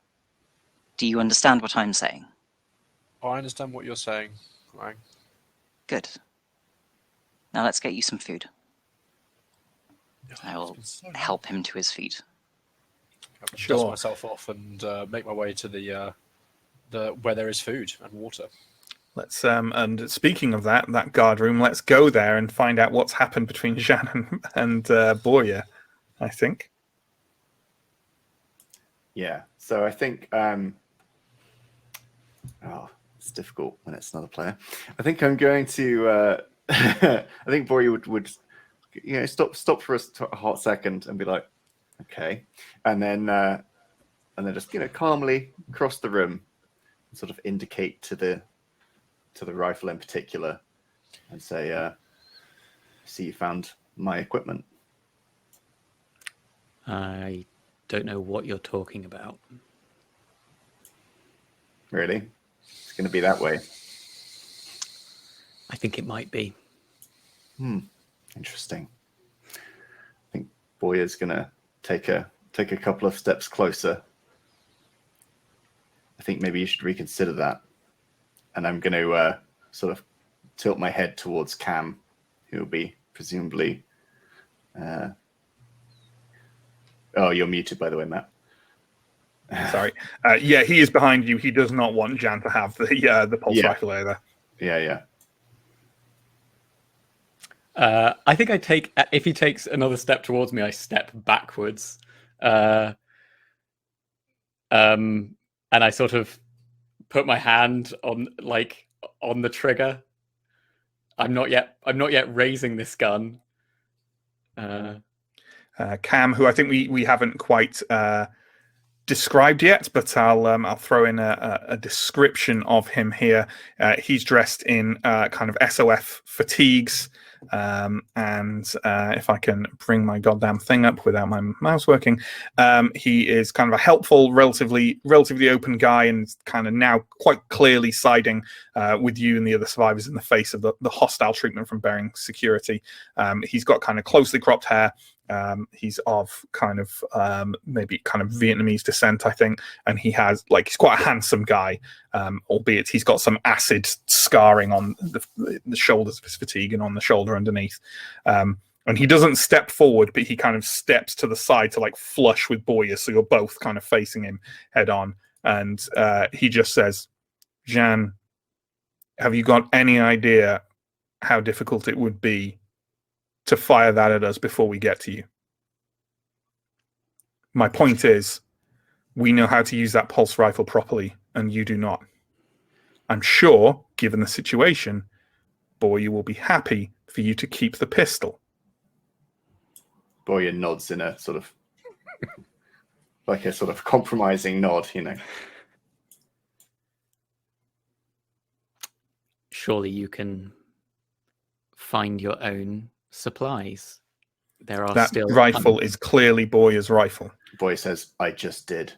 Do you understand what I'm saying? I understand what you're saying, Wang. Good. Now let's get you some food. I will help him to his feet. Sure. Dust myself off and make my way to the where there is food and water. Let's and speaking of that guard room, let's go there and find out what's happened between Jeanne and Boya, I think. Yeah. So I think it's difficult when it's another player. I think I'm going to I think Boya would stop for a hot second and be like, okay, and then just calmly cross the room and sort of indicate to the rifle in particular and say, see, you found my equipment. I don't know what you're talking about. Really? It's going to be that way. I think it might be. Interesting. I think Boya's going to take a couple of steps closer. I think maybe you should reconsider that. And I'm going to sort of tilt my head towards Cam, who will be presumably... Oh, you're muted, by the way, Matt. Sorry. Yeah, he is behind you. He does not want Jan to have the pulse rifle either. Yeah. I think if he takes another step towards me, I step backwards. And I sort of put my hand on the trigger. I'm not yet raising this gun. Cam, who I think we haven't quite described yet, but I'll throw in a description of him here. He's dressed in kind of SOF fatigues, and if I can bring my goddamn thing up without my mouse working, he is kind of a helpful, relatively open guy, and kind of now quite clearly siding with you and the other survivors in the face of the hostile treatment from Bering security. He's got kind of closely cropped hair. He's of kind of maybe kind of Vietnamese descent, I think, and he's quite a handsome guy, albeit he's got some acid scarring on the shoulders of his fatigue and on the shoulder underneath. And he doesn't step forward, but he kind of steps to the side to like flush with Boyer, so you're both kind of facing him head on. And he just says, Jeanne, have you got any idea how difficult it would be to fire that at us before we get to you? My point is, we know how to use that pulse rifle properly, and you do not. I'm sure, given the situation, Boyer will be happy for you to keep the pistol. Boyer nods in a sort of like a sort of compromising nod, you know. Surely you can find your own supplies. There are That still rifle is clearly Boyer's rifle. Boyer says, I just did.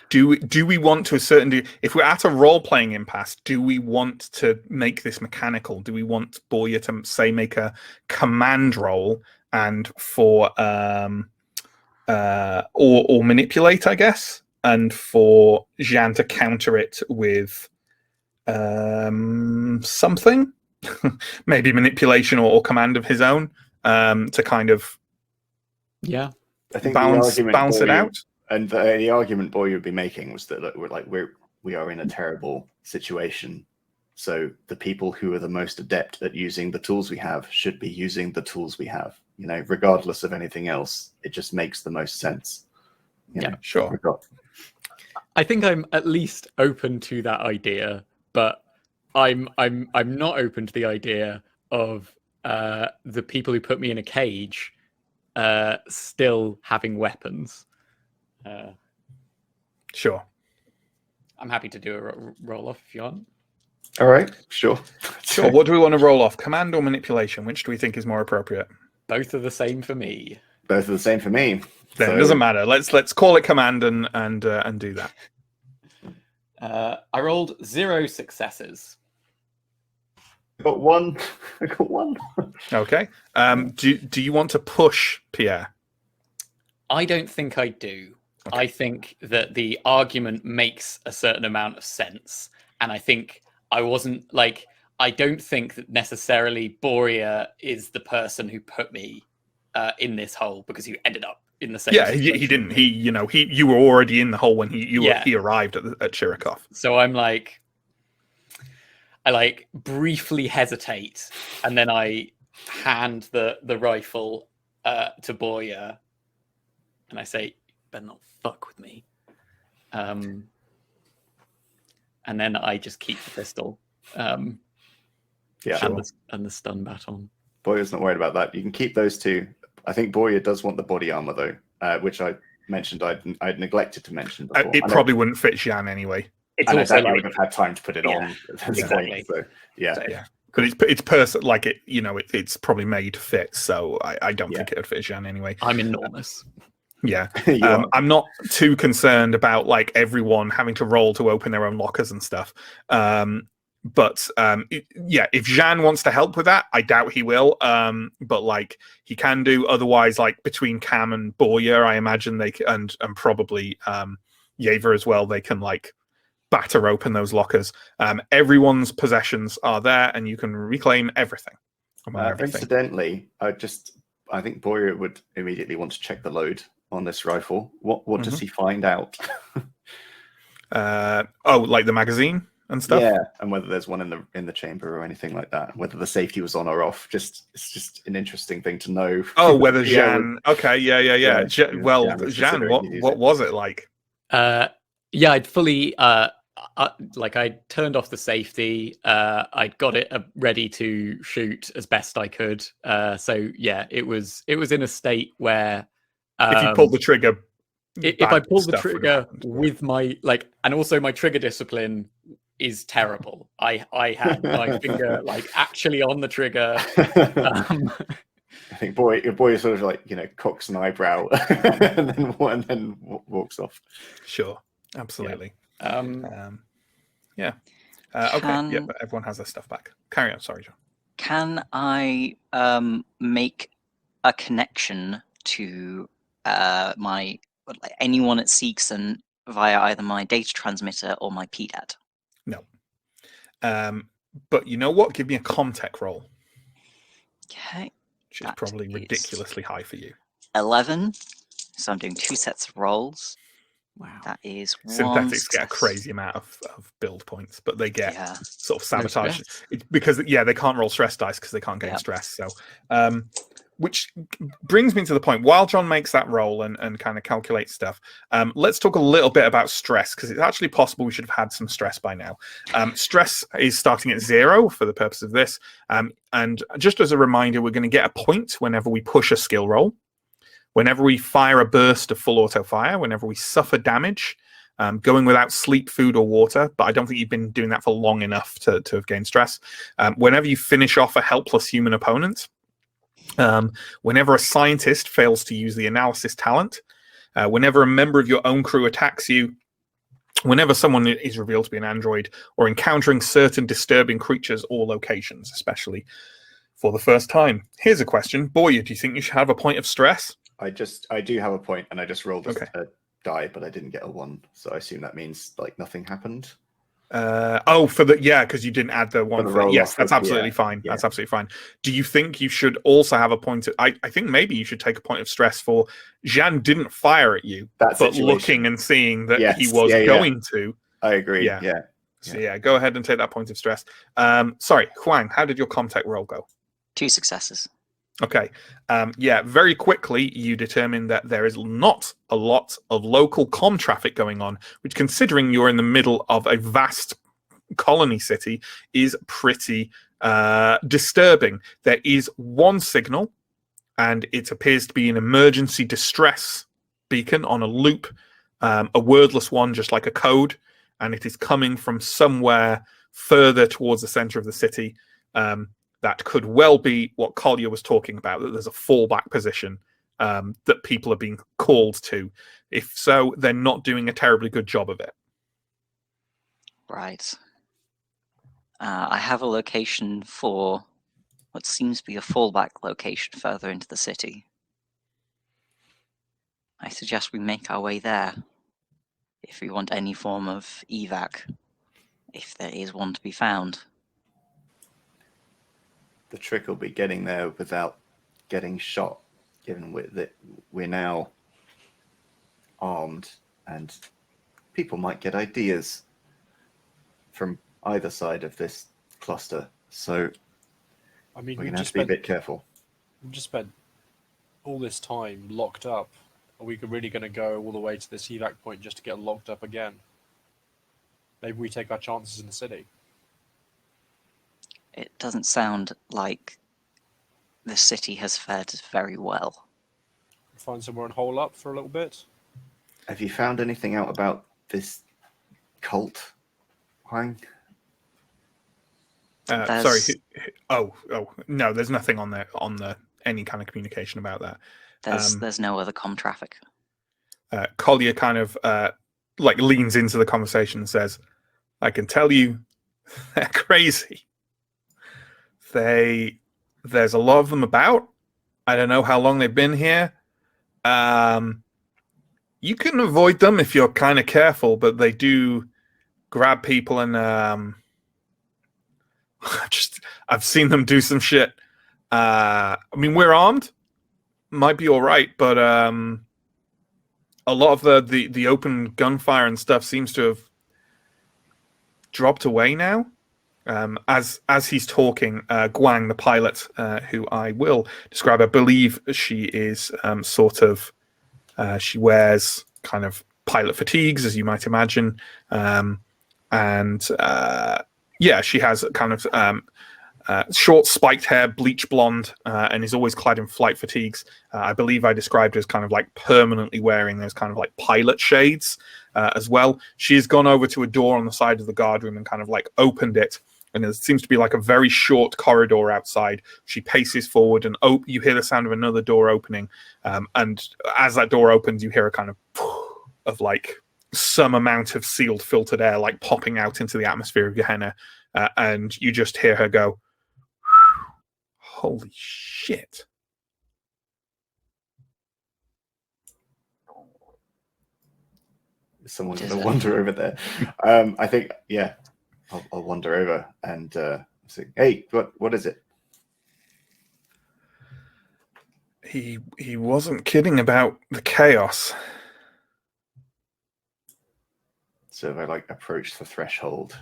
Do we want to a certain degree, if we're at a role-playing impasse, do we want to make this mechanical? Do we want Boyer to, say, make a command roll and for or manipulate, I guess, and for Jeanne to counter it with something, maybe manipulation or command of his own, to kind of I think balance it out? And the argument Boyer would be making was that look, we are in a terrible situation. So the people who are the most adept at using the tools we have should be using the tools we have. You know, regardless of anything else, it just makes the most sense. You know, sure. I think I'm at least open to that idea, but I'm not open to the idea of the people who put me in a cage still having weapons. Sure. I'm happy to do a roll off if you want. All right, sure. Sure. What do we want to roll off? Command or manipulation? Which do we think is more appropriate? Both are the same for me. Both are the same for me. Then So- it doesn't matter. Let's call it command and do that. I rolled 0 successes. I got one. I got one. Okay. Do you want to push Pierre? I don't think I do. Okay. I think that the argument makes a certain amount of sense. And I think I wasn't like, I don't think that necessarily Boyer is the person who put me in this hole because he ended up in the same situation. He didn't. You were already in the hole when he arrived at Chirikov. So I'm like, I briefly hesitate, and then I hand the rifle to Boyer, and I say, "Better not fuck with me." And then I just keep the pistol. Yeah, and the stun baton. Boyer's not worried about that. You can keep those two. I think Boyer does want the body armor though, which I mentioned I'd neglected to mention before. It probably wouldn't fit Jeanne anyway. It's and I also doubt you like, would have had time to put it on. At this exactly. point, so, yeah. Yeah, but it's probably made to fit. So I don't think it would fit Jeanne anyway. I'm enormous. Yeah, You are. I'm not too concerned about like everyone having to roll to open their own lockers and stuff. But if Jeanne wants to help with that, I doubt he will. But like he can do. Otherwise, like between Cam and Boyer, I imagine they can, and probably Yeva as well. They can like batter open those lockers. Everyone's possessions are there, and you can reclaim everything. Incidentally, I think Boyer would immediately want to check the load on this rifle. What does he find out? Like the magazine and stuff. Yeah, and whether there's one in the chamber or anything like that. Whether the safety was on or off. It's just an interesting thing to know. Oh, whether Jeanne. Okay, yeah. Jeanne, what was it like? I'd fully I turned off the safety. I'd got it ready to shoot as best I could. So yeah, it was in a state where if you pulled the trigger, if I pulled the trigger with my and also my trigger discipline is terrible. I had my finger actually on the trigger. I think boy sort of cocks an eyebrow and then walks off. Sure, absolutely. Yeah. Okay. But everyone has their stuff back. Carry on. Sorry, John. Can I make a connection to anyone at Seegson via either my data transmitter or my PDAT? No. But you know what? Give me a Comtech roll, Okay. which is That probably is ridiculously high for you. 11. So I'm doing 2 sets of rolls. Wow. That is 1 Synthetics get a success. crazy amount of build points, but they get Yeah. sort of No sabotage stress. because they can't roll stress dice because they can't gain Yep. stress. So, which brings me to the point. While John makes that roll and kind of calculates stuff, let's talk a little bit about stress because it's actually possible we should have had some stress by now. Stress is starting at 0 for the purpose of this, and just as a reminder, we're going to get a point whenever we push a skill roll. Whenever we fire a burst of full auto fire, whenever we suffer damage, going without sleep, food, or water, but I don't think you've been doing that for long enough to have gained stress. Whenever you finish off a helpless human opponent, whenever a scientist fails to use the analysis talent, whenever a member of your own crew attacks you, whenever someone is revealed to be an android, or encountering certain disturbing creatures or locations, especially for the first time. Here's a question. Boya, do you think you should have a point of stress? I do have a point, and I just rolled Okay. a die, but I didn't get a 1, so I assume that means like nothing happened. Because you didn't add the one. For the roll Yes, off that's of- absolutely yeah, fine. yeah. That's absolutely fine. Do you think you should also have a point? I think maybe you should take a point of stress for Jean didn't fire at you, That but situation. looking and seeing that Yes, he was yeah. going to. I agree. Yeah. Yeah. So go ahead and take that point of stress. Sorry, Huang, how did your Comtech roll go? 2 successes. Okay. Very quickly, you determine that there is not a lot of local comm traffic going on, which, considering you're in the middle of a vast colony city, is pretty disturbing. There is one signal, and it appears to be an emergency distress beacon on a loop, a wordless one, just like a code, and it is coming from somewhere further towards the center of the city. That could well be what Collier was talking about, that there's a fallback position that people are being called to. If so, they're not doing a terribly good job of it. Right. I have a location for what seems to be a fallback location further into the city. I suggest we make our way there if we want any form of evac, if there is one to be found. The trick will be getting there without getting shot, given that we're now armed, and people might get ideas from either side of this cluster. So I mean, we're we going to have just to be a spent bit careful. we just spent all this time locked up. Are we really going to go all the way to this evac point just to get locked up again? Maybe we take our chances in the city. It doesn't sound like the city has fared very well. Find somewhere and hole up for a little bit. Have you found anything out about this cult, Huang? Sorry. Oh no, there's nothing on the any kind of communication about that. There's no other comm traffic. Collier kind of leans into the conversation and says, "I can tell you, they're crazy. There's a lot of them about. I don't know how long they've been here. You can avoid them if you're kind of careful, but they do grab people and I've seen them do some shit. I mean, we're armed, might be all right, but a lot of the open gunfire and stuff seems to have dropped away now." As he's talking, Guang, the pilot, who I will describe, I believe she is she wears kind of pilot fatigues, as you might imagine, she has kind of short spiked hair, bleach blonde, and is always clad in flight fatigues. I believe I described her as kind of like permanently wearing those kind of like pilot shades as well. She has gone over to a door on the side of the guard room and kind of like opened it. And there seems to be like a very short corridor outside. She paces forward and you hear the sound of another door opening. And as that door opens, you hear a kind of like some amount of sealed filtered air like popping out into the atmosphere of Gehenna. And you just hear her go, "Holy shit." Someone's What going is to it? wander over there. I think, yeah. I'll wander over and say, "Hey, what is it?" He wasn't kidding about the chaos. So if I like approach the threshold,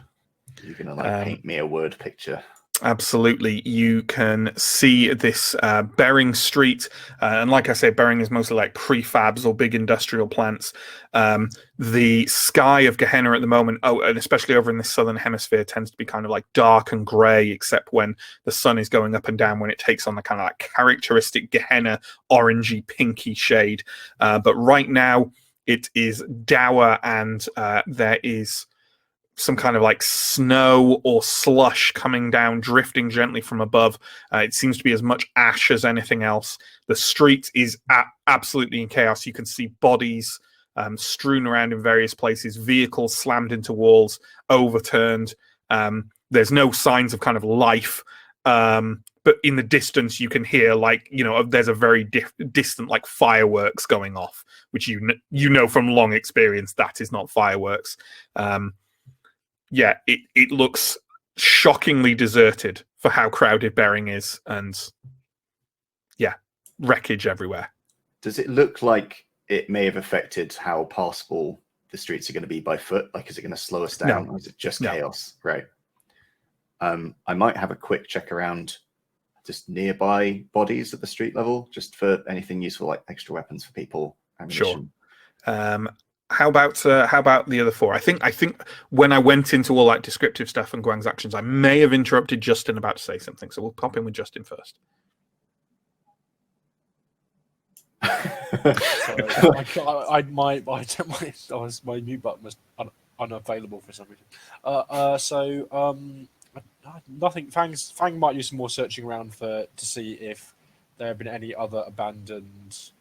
you're gonna like paint me a word picture. Absolutely. You can see this Bering Street. And like I say, Bering is mostly like prefabs or big industrial plants. The sky of Gehenna at the moment, and especially over in the southern hemisphere, tends to be kind of like dark and grey, except when the sun is going up and down, when it takes on the kind of like characteristic Gehenna orangey, pinky shade. But right now, it is dour, and there is some kind of like snow or slush coming down, drifting gently from above. It seems to be as much ash as anything else. The street is absolutely in chaos. You can see bodies strewn around in various places, vehicles slammed into walls, overturned. There's no signs of kind of life. But in the distance, you can hear there's a very distant like fireworks going off, which you know from long experience that is not fireworks. Yeah, it looks shockingly deserted for how crowded Bering is, and yeah, wreckage everywhere. Does it look like it may have affected how passable the streets are going to be by foot? Like, is it going to slow us down, or is it just chaos? Right. I might have a quick check around just nearby bodies at the street level, just for anything useful, like extra weapons for people, ammunition. Sure. How about the other four? I think when I went into all that descriptive stuff and Guang's actions, I may have interrupted Justin about to say something. So we'll pop in with Justin first. Sorry, my mute button was unavailable for some reason. Nothing. Fang might do some more searching around to see if there have been any other abandoned,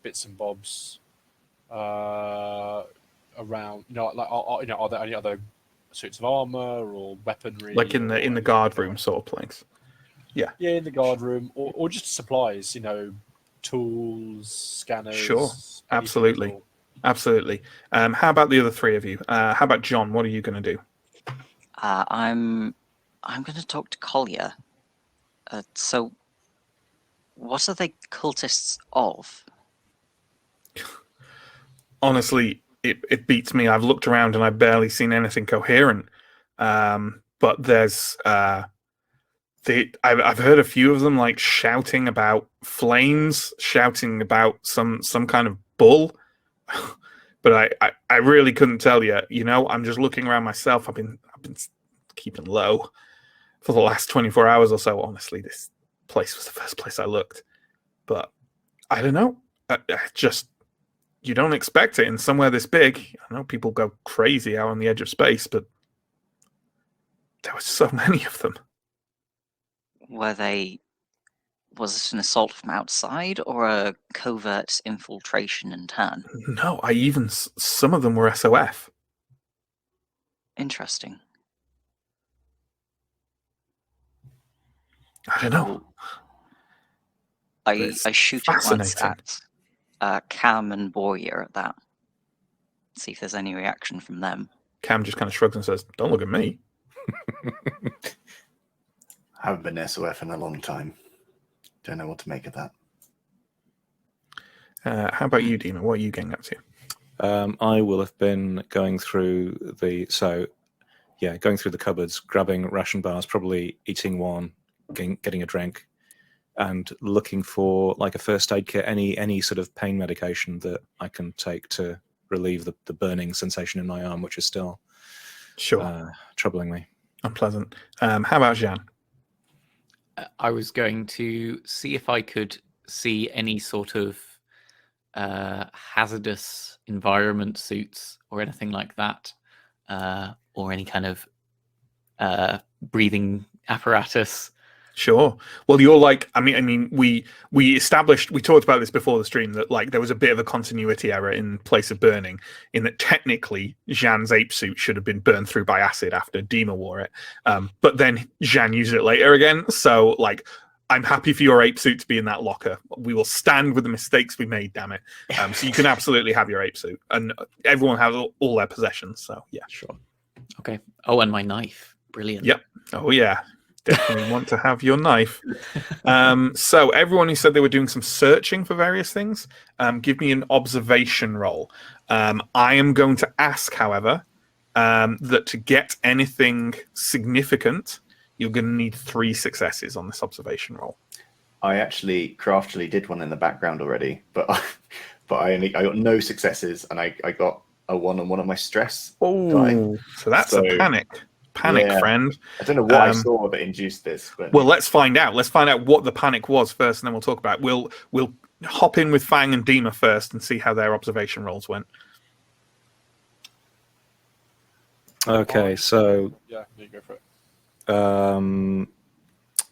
bits and bobs around. Are there any other suits of armor or weaponry, like in the guard room sort of place? Yeah, in the guard room, or just supplies. Tools, scanners. Sure, absolutely. How about the other three of you? How about John? What are you going to do? I'm going to talk to Collier. So, what are they cultists of? Honestly, it beats me. I've looked around and I've barely seen anything coherent. But there's I've heard a few of them like shouting about flames, shouting about some kind of bull. But I really couldn't tell you. I'm just looking around myself. I've been keeping low for the last 24 hours or so. Honestly, this place was the first place I looked. But I don't know. You don't expect it in somewhere this big. I know people go crazy out on the edge of space, but there were so many of them. Was it an assault from outside or a covert infiltration in turn? No, some of them were SOF. Interesting. I don't know. I shoot it once at Cam and Boyer at that. See if there's any reaction from them. Cam just kind of shrugs and says, "Don't look at me." I haven't been SOF in a long time. Don't know what to make of that. How about you, Demon? What are you getting up to? I will have been going through the cupboards, grabbing ration bars, probably eating one, getting a drink, and looking for like a first aid kit, any sort of pain medication that I can take to relieve the burning sensation in my arm, which is still troubling me. Unpleasant. How about Jean? I was going to see if I could see any sort of hazardous environment suits or anything like that, or any kind of breathing apparatus. Sure. Well, you're like, I mean, we talked about this before the stream, that like there was a bit of a continuity error in Place of Burning, in that technically Jean's ape suit should have been burned through by acid after Dima wore it. But then Jean used it later again. So like, I'm happy for your ape suit to be in that locker. We will stand with the mistakes we made, damn it. So you can absolutely have your ape suit, and everyone has all their possessions. So yeah, sure. Okay. Oh, and my knife. Brilliant. Yep. Oh yeah. Definitely want to have your knife. So everyone who said they were doing some searching for various things, give me an observation roll. I am going to ask, however, that to get anything significant, you're going to need 3 successes on this observation roll. I actually craftily did one in the background already, but I got no successes, and I got a 1 on one of my stress. Oh, so that's a panic, yeah. friend. I don't know what I saw that induced this. But well, let's find out. Let's find out what the panic was first, and then we'll talk about it. We'll hop in with Fang and Dima first and see how their observation rolls went. Okay, so yeah, you go for it.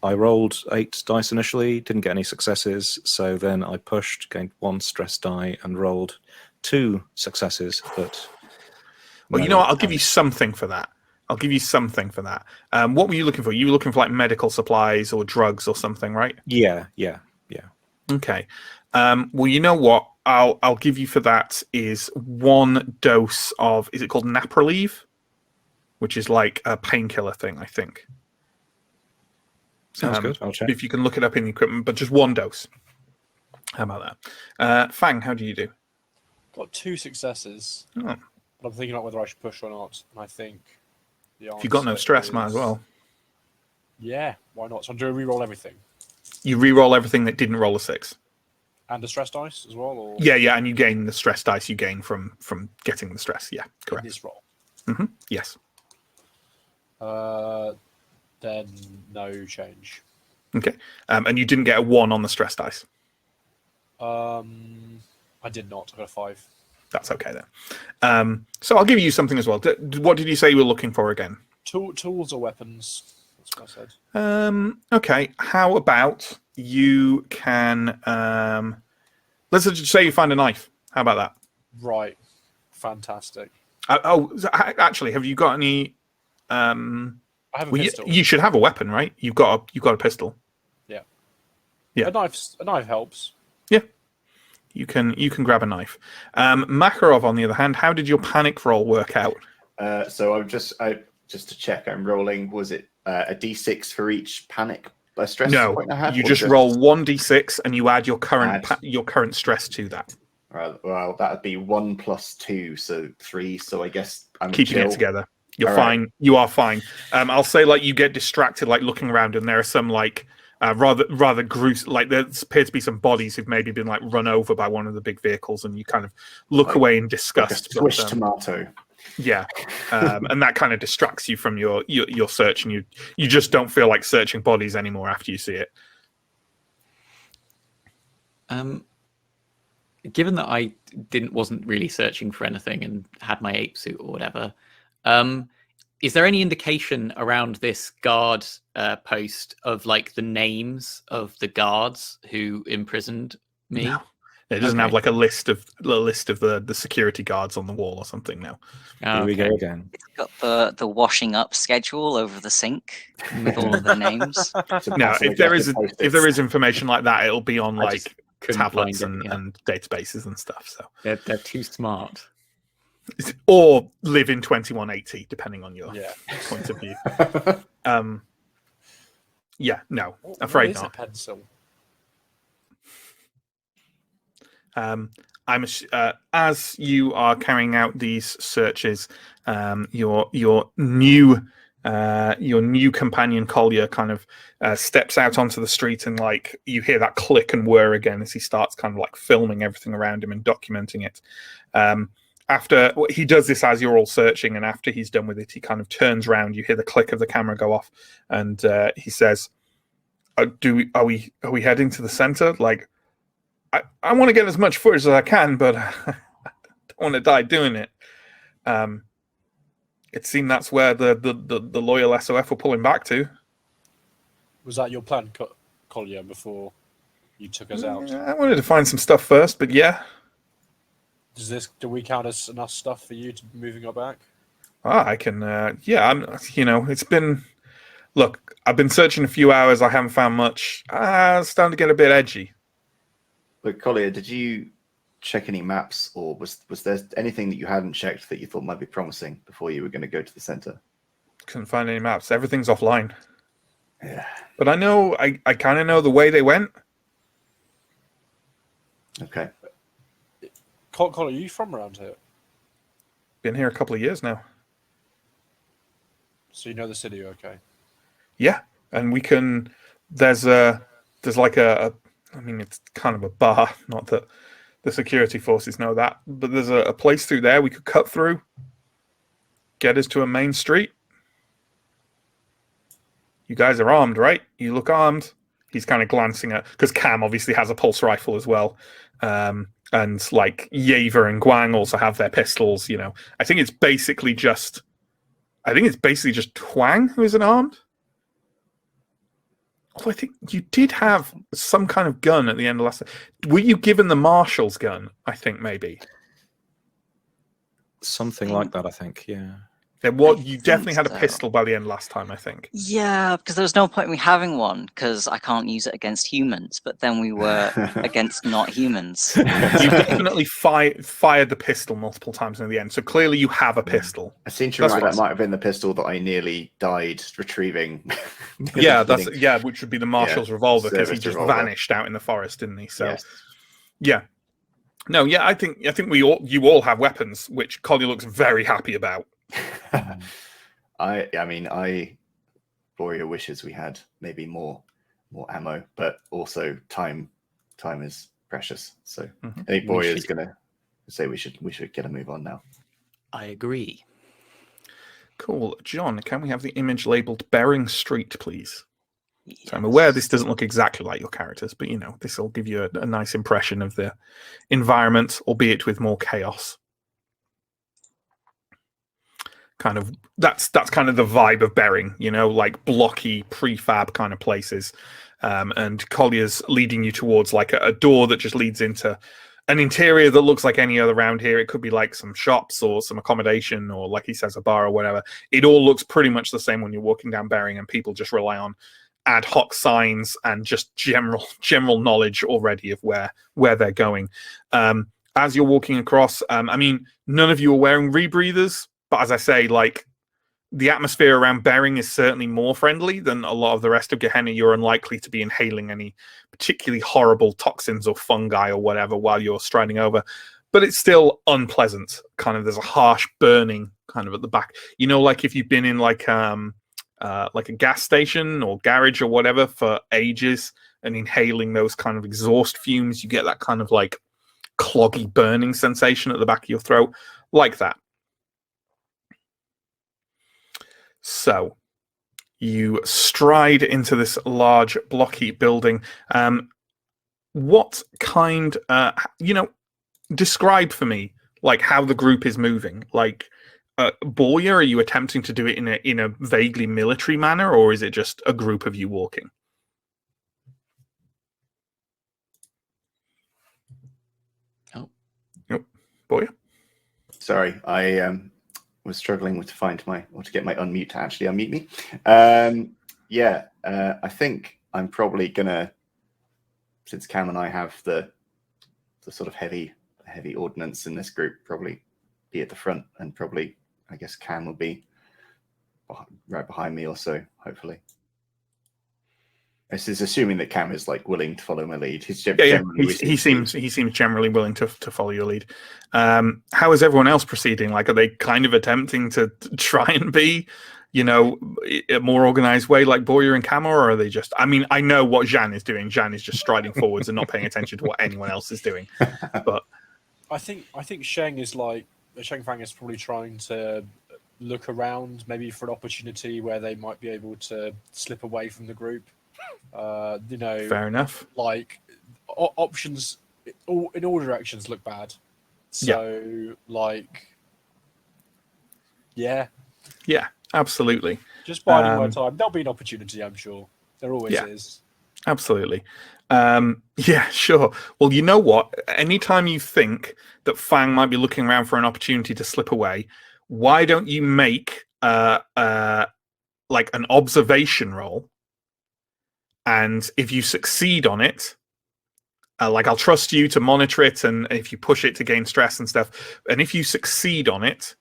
I rolled 8 dice initially, didn't get any successes, so then I pushed, gained 1 stress die, and rolled 2 successes. But well, you know what? I'll give you something for that. What were you looking for? You were looking for like medical supplies or drugs or something, right? Yeah. Okay. Well, you know what? I'll give you for that is 1 dose of, is it called Naproleve? Which is like a painkiller thing, I think. Sounds good. I'll check. If you can look it up in the equipment, but just 1 dose. How about that? Fang, how do you do? Got 2 successes. Oh. But I'm thinking about whether I should push or not. And I think the If you've got no stress, might as well. Yeah, why not? So I'm doing re-roll everything. You re-roll everything that didn't roll a 6. And the stress dice as well? Or... Yeah, and you gain the stress dice you gain from getting the stress. Yeah, correct. In this roll. Yes. Then no change. Okay. And you didn't get a 1 on the stress dice. I did not. I got a 5. That's okay then. So I'll give you something as well. What did you say you were looking for again? Tools or weapons. That's what I said. Okay. How about you can let's just say you find a knife. How about that? Right. Fantastic. Actually, have you got any? I have a pistol. You should have a weapon, right? You've got a pistol. Yeah. Yeah. A knife helps. Yeah. You can grab a knife. Makarov, on the other hand, how did your panic roll work out? So I'm just to check. I'm rolling. Was it a D6 for each panic stress point I have? You just roll 1d6 and you add your current stress to that. Well, that would be 1 + 2, so 3. So I guess I'm keeping it together. You're fine. Right. You are fine. I'll say like you get distracted, like looking around, and there are some like rather gruesome. Like there appear to be some bodies who've maybe been like run over by one of the big vehicles, and you kind of look away in disgust. Like a squished tomato. Yeah, and that kind of distracts you from your search, and you just don't feel like searching bodies anymore after you see it. Given that I wasn't really searching for anything and had my ape suit or whatever, is there any indication around this guard post of like the names of the guards who imprisoned me? No. It doesn't have like a list of the security guards on the wall or something. No. Here we go again. It's got the washing up schedule over the sink with all of the names. No, if there is information like that, it'll be on like tablets and databases and stuff. So they're too smart. Or live in 2180, depending on your point of view. No, afraid not. A pencil? As you are carrying out these searches, your new companion Collier kind of steps out onto the street, and like you hear that click and whir again as he starts kind of like filming everything around him and documenting it. After he does this as you're all searching, and after he's done with it, he kind of turns around. You hear the click of the camera go off, and he says, "Are we heading to the center? Like, I want to get as much footage as I can, but I don't want to die doing it." It seemed that's where the loyal SOF were pulling back to. Was that your plan, Collier, before you took us out? I wanted to find some stuff first, but yeah. Do we count as enough stuff for you to be moving our back? I can. It's been. Look, I've been searching a few hours. I haven't found much. It's starting to get a bit edgy. But Collier, did you check any maps, or was there anything that you hadn't checked that you thought might be promising before you were going to go to the center? Couldn't find any maps. Everything's offline. Yeah. But I know, I kind of know the way they went. Okay. Colin, are you from around here? Been here a couple of years now. So you know the city, okay? Yeah, and we can. There's like a. I mean, it's kind of a bar. Not that the security forces know that, but there's a place through there we could cut through. Get us to a main street. You guys are armed, right? You look armed. He's kind of glancing at, because Cam obviously has a pulse rifle as well, and like Yaver and Guang also have their pistols. You know, I think it's basically just Twang who isn't armed. Although I think you did have some kind of gun at the end of last. Were you given the marshal's gun? I think maybe Something like that, I think. Yeah. You definitely had a so. pistol by the end last time, I think. Yeah, because there was no point in me having one because I can't use it against humans. But then we were against not humans. You definitely fired the pistol multiple times in the end, so clearly you have a pistol. I seem to That's remember right. that might have been the pistol that I nearly died retrieving. Yeah, which would be the marshal's revolver, because he service just revolver. vanished out in the forest, didn't he? So Yes. yeah. No, yeah, I think you all have weapons, which Collie looks very happy about. I mean, Boria wishes we had maybe more ammo, but also time is precious. So I think Boria is going to say we should get a move on now. I agree. Cool. John, can we have the image labeled Bering Street, please? Yes. So I'm aware this doesn't look exactly like your characters, but this will give you a nice impression of the environment, albeit with more chaos. Kind of that's kind of the vibe of Bering, like blocky prefab kind of places. And Collier's leading you towards like a door that just leads into an interior that looks like any other around here. It could be like some shops or some accommodation, or like he says, a bar or whatever. It all looks pretty much the same when you're walking down Bering, and people just rely on ad hoc signs and just general knowledge already of where they're going. As you're walking across, I mean, none of you are wearing rebreathers, but as I say, like, the atmosphere around Bering is certainly more friendly than a lot of the rest of Gehenna. You're unlikely to be inhaling any particularly horrible toxins or fungi or whatever while you're striding over, but it's still unpleasant. Kind of, there's a harsh burning kind of at the back. Like if you've been in like a gas station or garage or whatever for ages and inhaling those kind of exhaust fumes, you get that kind of like cloggy burning sensation at the back of your throat, like that. So you stride into this large blocky building. What kind, describe for me like how the group is moving. Like, Boya, are you attempting to do it in a vaguely military manner, or is it just a group of you walking? Nope. Boya? Sorry, I was struggling to get my unmute to actually unmute me. I think I'm probably gonna, since Cam and I have the sort of heavy ordnance in this group, probably be at the front, and probably I guess Cam will be right behind me also, hopefully. This is assuming that Cam is like willing to follow my lead. He seems generally willing to follow your lead. How is everyone else proceeding? Like, are they kind of attempting to try and be, a more organized way like Boyer and Cam, or are they just? I mean, I know what Jean is doing. Jean is just striding forwards and not paying attention to what anyone else is doing. But I think Sheng Fang is probably trying to look around, maybe for an opportunity where they might be able to slip away from the group. Fair enough. Like, options in all directions look bad. So, yeah, absolutely. just biding my time. There'll be an opportunity, I'm sure. There always is. Absolutely. Yeah, sure. Well, you know what? Anytime you think that Fang might be looking around for an opportunity to slip away, why don't you make like an observation roll? And if you succeed on it, I'll trust you to monitor it, and if you push it to gain stress and stuff, and if you succeed on it,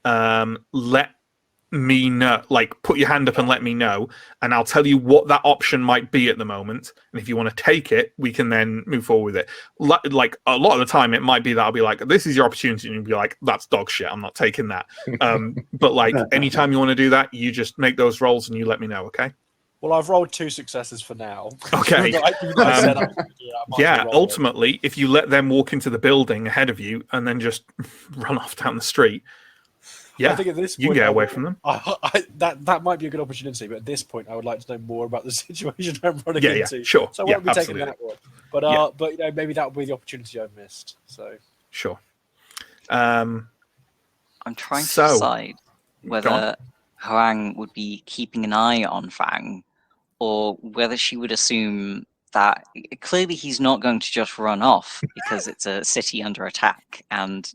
let me know. Like, put your hand up and let me know, and I'll tell you what that option might be at the moment. And if you want to take it, we can then move forward with it. Like a lot of the time, it might be that I'll be like, "This is your opportunity," and you'll be like, "That's dog shit. I'm not taking that." But like, anytime you want to do that, you just make those rolls and you let me know. Okay. Well, I've rolled 2 successes for now. Okay. Yeah, ultimately, if you let them walk into the building ahead of you and then just run off down the street, I think at this point, you can get away from them. That might be a good opportunity, but at this point, I would like to know more about the situation I'm running into. Yeah, sure. So I won't be taking that one. But maybe that will be the opportunity I've missed. So sure. I'm trying to decide whether Huang would be keeping an eye on Fang, or whether she would assume that clearly he's not going to just run off because it's a city under attack, and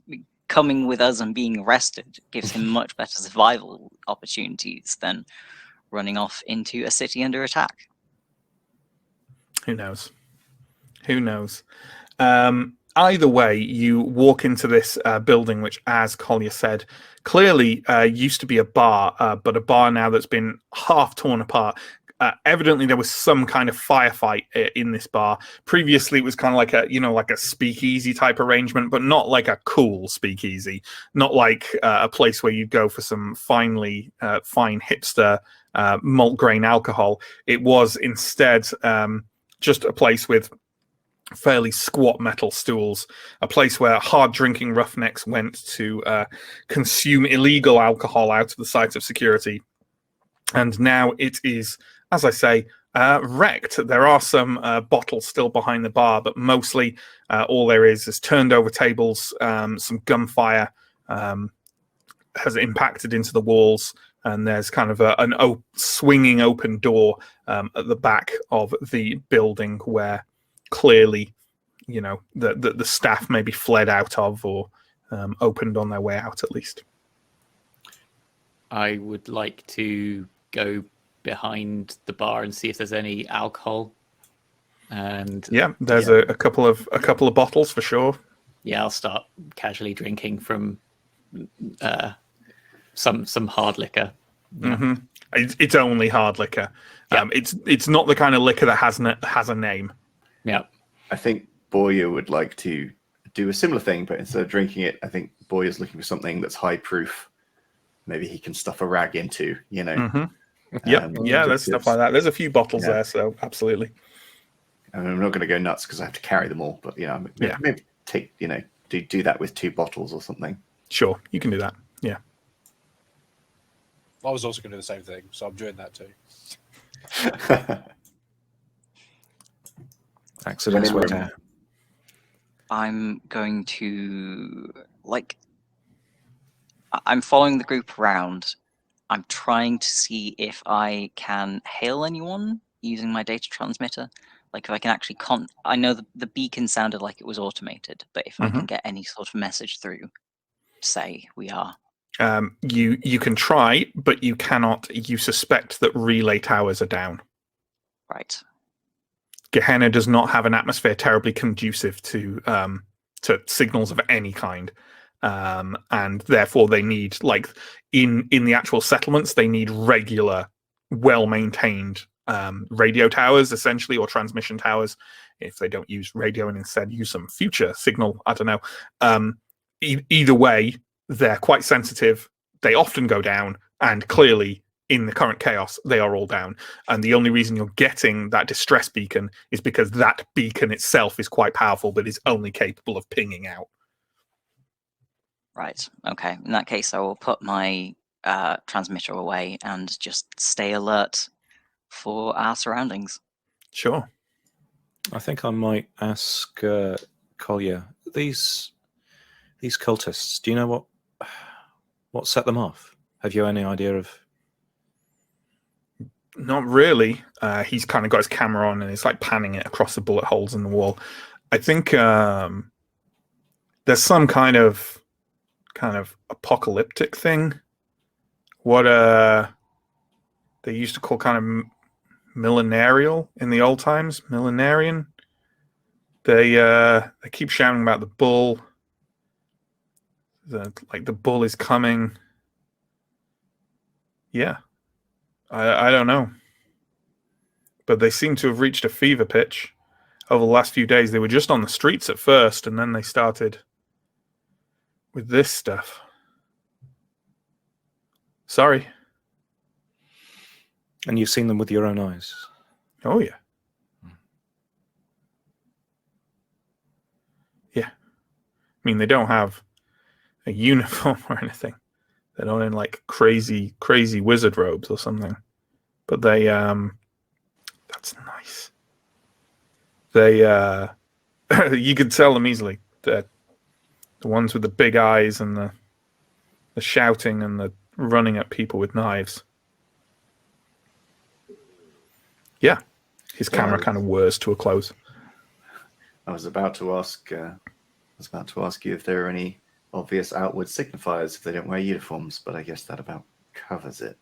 coming with us and being arrested gives him much better survival opportunities than running off into a city under attack. Who knows? Either way, you walk into this building, which, as Collier said, clearly used to be a bar, but a bar now that's been half torn apart. Evidently, there was some kind of firefight in this bar. Previously, it was kind of like a speakeasy type arrangement, but not like a cool speakeasy. Not like a place where you'd go for some fine hipster malt grain alcohol. It was instead just a place with fairly squat metal stools, a place where hard drinking roughnecks went to consume illegal alcohol out of the sight of security. And now it is, as I say, wrecked. There are some bottles still behind the bar, but mostly all there is turned over tables. Some gunfire has impacted into the walls, and there's kind of an swinging open door at the back of the building where clearly, the staff maybe fled out of, or opened on their way out at least. I would like to go behind the bar and see if there's any alcohol. And there's a couple of bottles for sure. Yeah, I'll start casually drinking from some hard liquor. Mm-hmm. It's only hard liquor. It's not the kind of liquor that has a name. Yeah, I think Boyer would like to do a similar thing, but instead of drinking it, I think Boyer's looking for something that's high proof. Maybe he can stuff a rag into, Mm-hmm. There's stuff like that. There's a few bottles there, so absolutely. I mean, I'm not going to go nuts because I have to carry them all, but maybe take do that with 2 bottles or something. Sure, you can do that. Yeah. I was also going to do the same thing, so I'm doing that too. Accidents were there. I'm going to I'm following the group around. I'm trying to see if I can hail anyone using my data transmitter. Like if I can actually I know the beacon sounded like it was automated, but if I can get any sort of message through, say we are. You can try, but you cannot. You suspect that relay towers are down. Right. Gehenna does not have an atmosphere terribly conducive to signals of any kind, and therefore they need, like in the actual settlements, they need regular, well-maintained radio towers, essentially, or transmission towers. If they don't use radio and instead use some future signal, I don't know. Either way, they're quite sensitive. They often go down, and clearly, in the current chaos, they are all down. And the only reason you're getting that distress beacon is because that beacon itself is quite powerful, but is only capable of pinging out. Right. Okay. In that case, I will put my transmitter away and just stay alert for our surroundings. Sure. I think I might ask Collier, these cultists, do you know what set them off? Have you any idea of? Not really. He's kind of got his camera on and he's like panning it across the bullet holes in the wall. I think there's some kind of apocalyptic thing. What they used to call kind of millenarial in the old times. Millenarian. They keep shouting about the bull. The bull is coming. Yeah. I don't know. But they seem to have reached a fever pitch over the last few days. They were just on the streets at first, and then they started with this stuff. Sorry. And you've seen them with your own eyes? Oh, yeah. Yeah. I mean, they don't have a uniform or anything. They're not in like crazy wizard robes or something. But they, that's nice. They, you could tell them easily. The ones with the big eyes and the shouting and the running at people with knives. Yeah. His camera kind of whirs to a close. I was about to ask you if there are any obvious outward signifiers if they don't wear uniforms, but I guess that about covers it.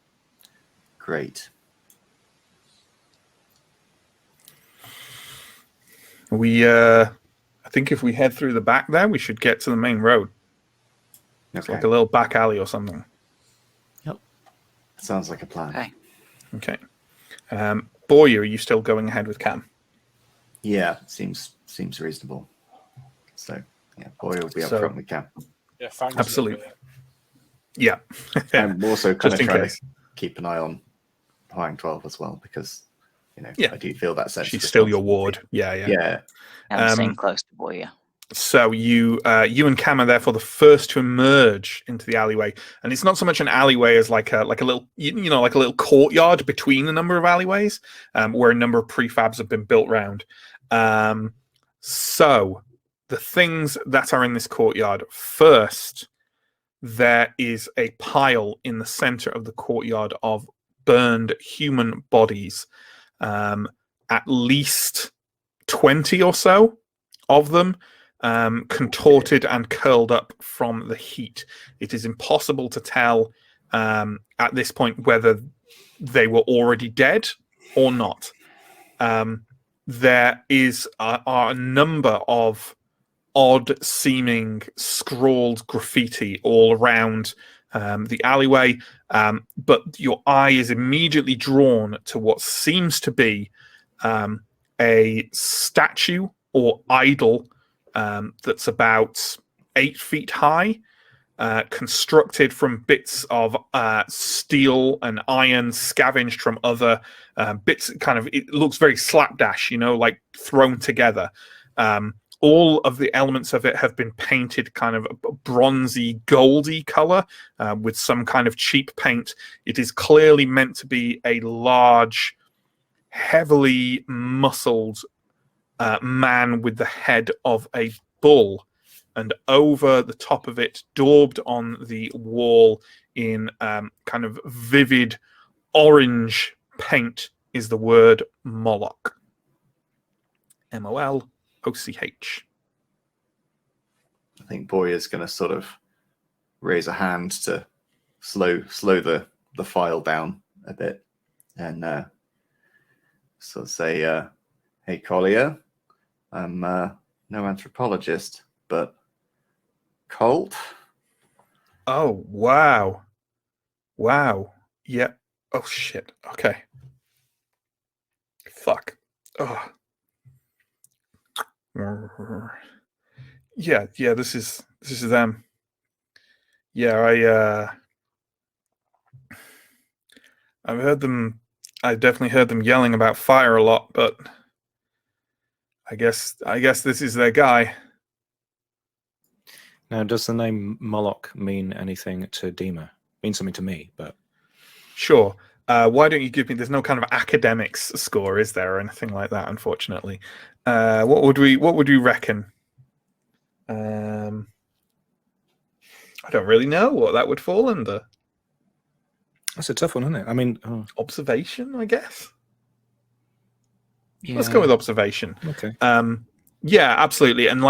Great. I think if we head through the back there, we should get to the main road. It's like a little back alley or something. Yep. Sounds like a plan. Okay. Boyer, are you still going ahead with Cam? Yeah, seems reasonable. So yeah, Boyer will be up front with Cam. Yeah, Fang's absolutely. Yeah. I'm also kind of trying case. to keep an eye on Hwang 12 as well, because I do feel that sense. She's still your ward. Yeah. I'm staying close to Boyer. So you and Cam are therefore the first to emerge into the alleyway, and it's not so much an alleyway as like a little like a little courtyard between a number of alleyways, where a number of prefabs have been built round. So the things that are in this courtyard, first, there is a pile in the center of the courtyard of burned human bodies, at least 20 or so of them. Contorted and curled up from the heat. It is impossible to tell at this point whether they were already dead or not. There is a number of odd-seeming scrawled graffiti all around the alleyway, but your eye is immediately drawn to what seems to be a statue or idol that's about 8 feet high, constructed from bits of steel and iron scavenged from other bits. It looks very slapdash, like thrown together. All of the elements of it have been painted kind of a bronzy, goldy color with some kind of cheap paint. It is clearly meant to be a large, heavily muscled man with the head of a bull, and over the top of it, daubed on the wall in kind of vivid orange paint, is the word Moloch. M-O-L-O-C-H. I think Boyer's going to sort of raise a hand to slow the file down a bit, and sort of say, "Hey, Collier, I'm no anthropologist, but cult." Oh, wow. Yeah. Oh, shit. Okay. Fuck. Oh. Yeah, this is them. Yeah, I've heard them. I definitely heard them yelling about fire a lot, but I guess this is their guy. Now, does the name Moloch mean anything to Dima? Means something to me, but sure. Why don't you give me? There's no kind of academics score, is there, or anything like that? Unfortunately, what would we reckon? I don't really know what that would fall under. That's a tough one, isn't it? I mean, observation, I guess. Yeah. Let's go with observation. Okay. Yeah, absolutely. And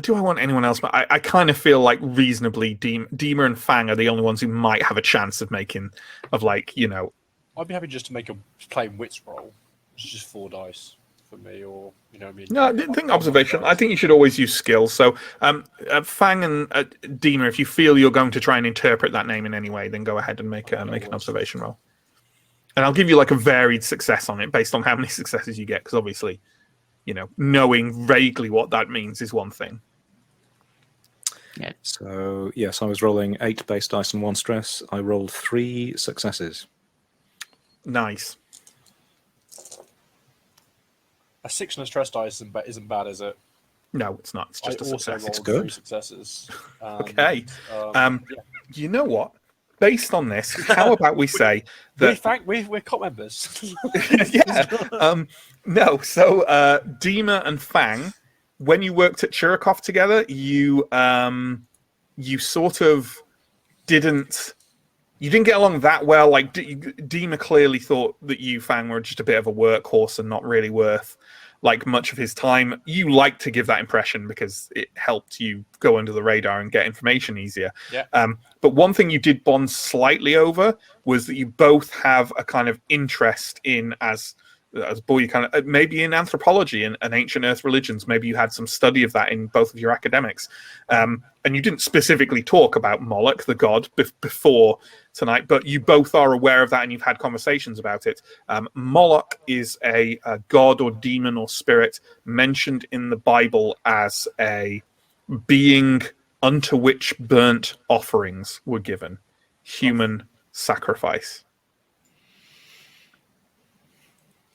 do I want anyone else? I kind of feel like reasonably Dima and Fang are the only ones who might have a chance of making, I'd be happy just to make a plain wits roll. It's just 4 dice. for me, or I mean. No, I didn't think observation. I think you should always use skill. So, Fang and Dima, if you feel you're going to try and interpret that name in any way, then go ahead and make an observation roll. And I'll give you like a varied success on it based on how many successes you get, because obviously, knowing vaguely what that means is one thing. Yeah. So yes, I was rolling 8 base dice and 1 stress. I rolled 3 successes. Nice. A 6 and a stress dice isn't bad, is it? No, it's not. It's just a success. Rolled It's good. 3 successes. Okay. Yeah. You know what? Based on this, how about we say that we're cop members. yeah. No. So Dima and Fang, when you worked at Chirikov together, you sort of didn't get along that well. Like Dima clearly thought that you, Fang, were just a bit of a workhorse and not really worth like much of his time. You like to give that impression because it helped you go under the radar and get information easier. Yeah. But one thing you did bond slightly over was that you both have a kind of interest in, as boy, you kind of maybe in anthropology and ancient Earth religions. Maybe you had some study of that in both of your academics. And you didn't specifically talk about Moloch, the god, before tonight, but you both are aware of that and you've had conversations about it. Moloch is a god or demon or spirit mentioned in the Bible as a being unto which burnt offerings were given, human sacrifice.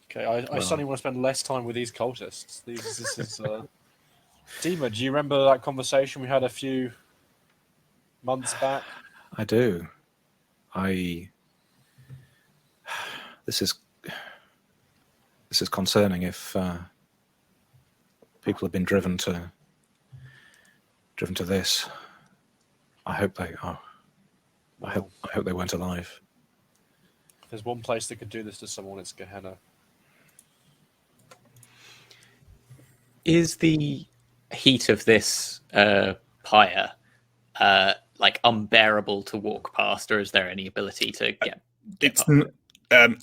Okay, I suddenly want to spend less time with these cultists. This is Dima, do you remember that conversation we had a few months back? I do. This is concerning. If people have been driven to this, I hope they are. I hope they weren't alive. If there's one place that could do this to someone, it's Gehenna. Is the heat of this pyre like unbearable to walk past, or is there any ability to get It's past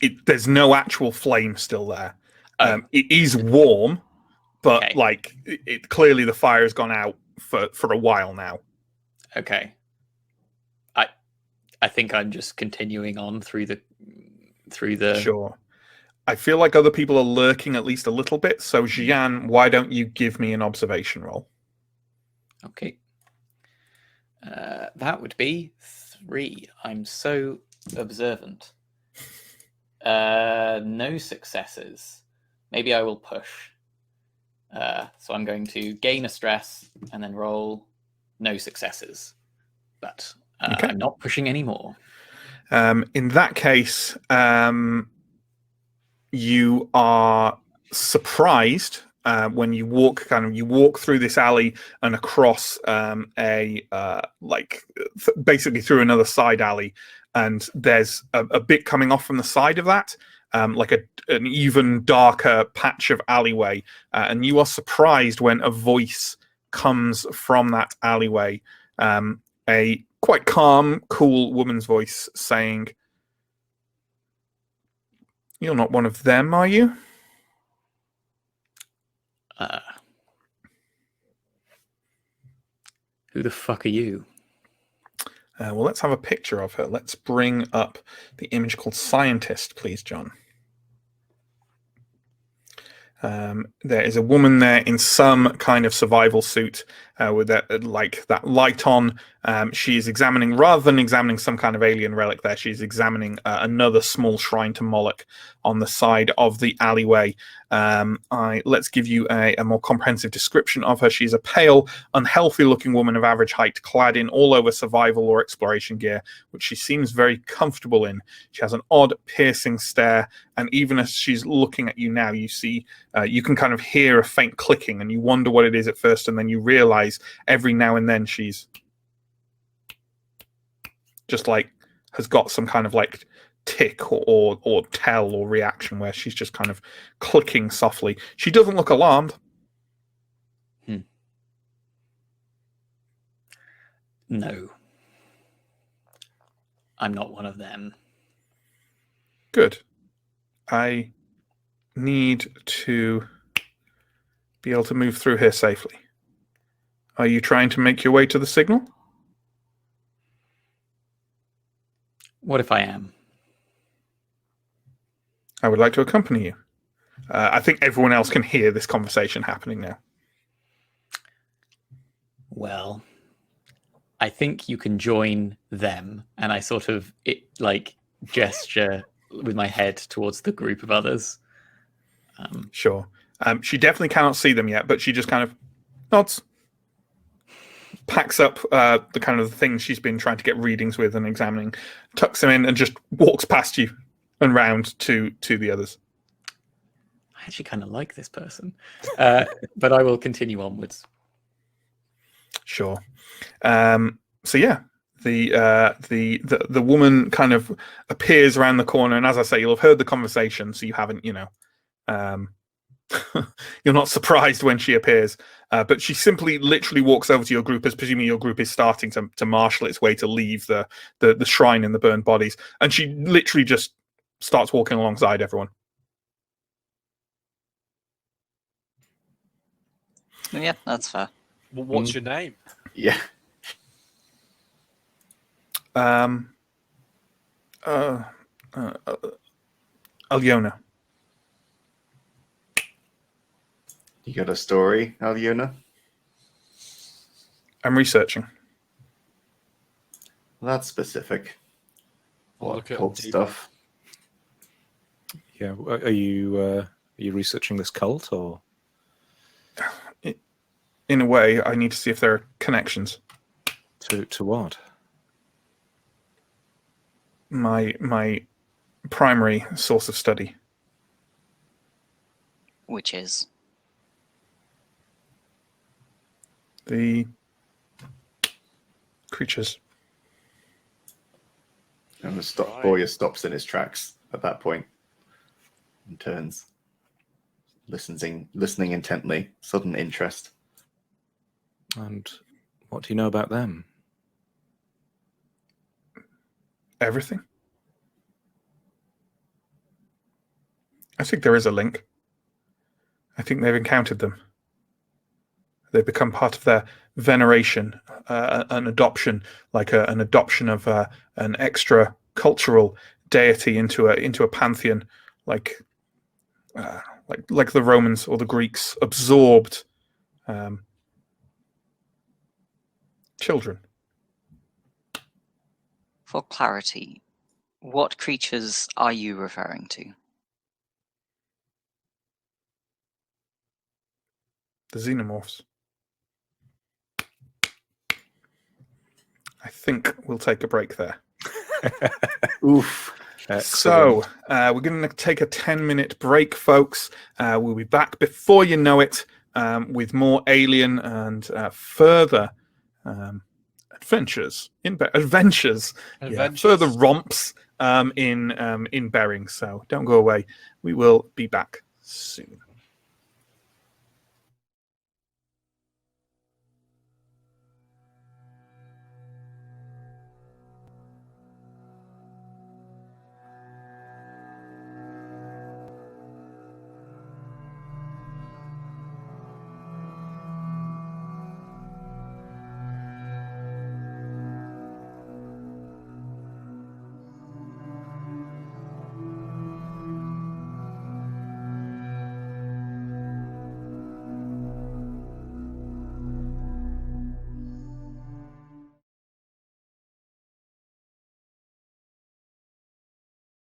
it? There's no actual flame still there. It is warm, but Okay. like it clearly the fire has gone out for a while now. Okay. I think I'm just continuing on through the Sure. I feel like other people are lurking at least a little bit. So Jian, why don't you give me an observation roll? Okay. That would be 3. I'm so observant. No successes. Maybe I will push. So I'm going to gain a stress and then roll no successes. But Okay. I'm not pushing anymore. In that case, you are surprised when you walk through this alley and across basically through another side alley, and there's a bit coming off from the side of that, like an even darker patch of alleyway, and you are surprised when a voice comes from that alleyway, a quite calm, cool woman's voice saying, "You're not one of them, are you?" Who the fuck are you? Well, let's have a picture of her. Let's bring up the image called Scientist, please, John. There is a woman there in some kind of survival suit with that light on. She is examining, rather than examining some kind of alien relic there, she's examining another small shrine to Moloch on the side of the alleyway. Let's give you a more comprehensive description of her. She's a pale, unhealthy-looking woman of average height, clad in all-over survival or exploration gear, which she seems very comfortable in. She has an odd, piercing stare, and even as she's looking at you now, you see, you can kind of hear a faint clicking, and you wonder what it is at first, and then you realize every now and then she's just like has got some kind of like tick or tell or reaction where she's just kind of clicking softly. She doesn't look alarmed. No. I'm not one of them. Good. I need to be able to move through here safely. Are you trying to make your way to the signal? What if I am? I would like to accompany you. I think everyone else can hear this conversation happening now. Well, I think you can join them, and I sort of gesture with my head towards the group of others. Sure. She definitely cannot see them yet, but she just kind of nods, packs up the kind of things she's been trying to get readings with and examining, tucks them in, and just walks past you and round to the others. I actually kind of like this person, but I will continue onwards. Sure. So yeah, the woman kind of appears around the corner, and as I say, you'll have heard the conversation, so you haven't, you're not surprised when she appears. But she simply, literally walks over to your group, as presuming your group is starting to marshal its way to leave the shrine and the burned bodies, and she literally just starts walking alongside everyone. Yeah, that's fair. Well, what's your name? Yeah. Alyona. You got a story, Alyona? I'm researching. That's specific. I'll What look at cult deep. stuff? Yeah, are you researching this cult or? In a way, I need to see if there are connections. To what? My primary source of study. Which is The creatures. And Boyer stops in his tracks at that point and turns, listening intently, sudden interest. And what do you know about them? Everything. I think there is a link. I think they've encountered them. They've become part of their veneration, an adoption, like an adoption of an extra cultural deity into a pantheon, like the Romans or the Greeks absorbed children. for clarity. What creatures are you referring to? The xenomorphs. I think we'll take a break there. Oof. So we're going to take a 10-minute break, folks. We'll be back before you know it with more Alien and further adventures. Further romps in Bering. So don't go away. We will be back soon.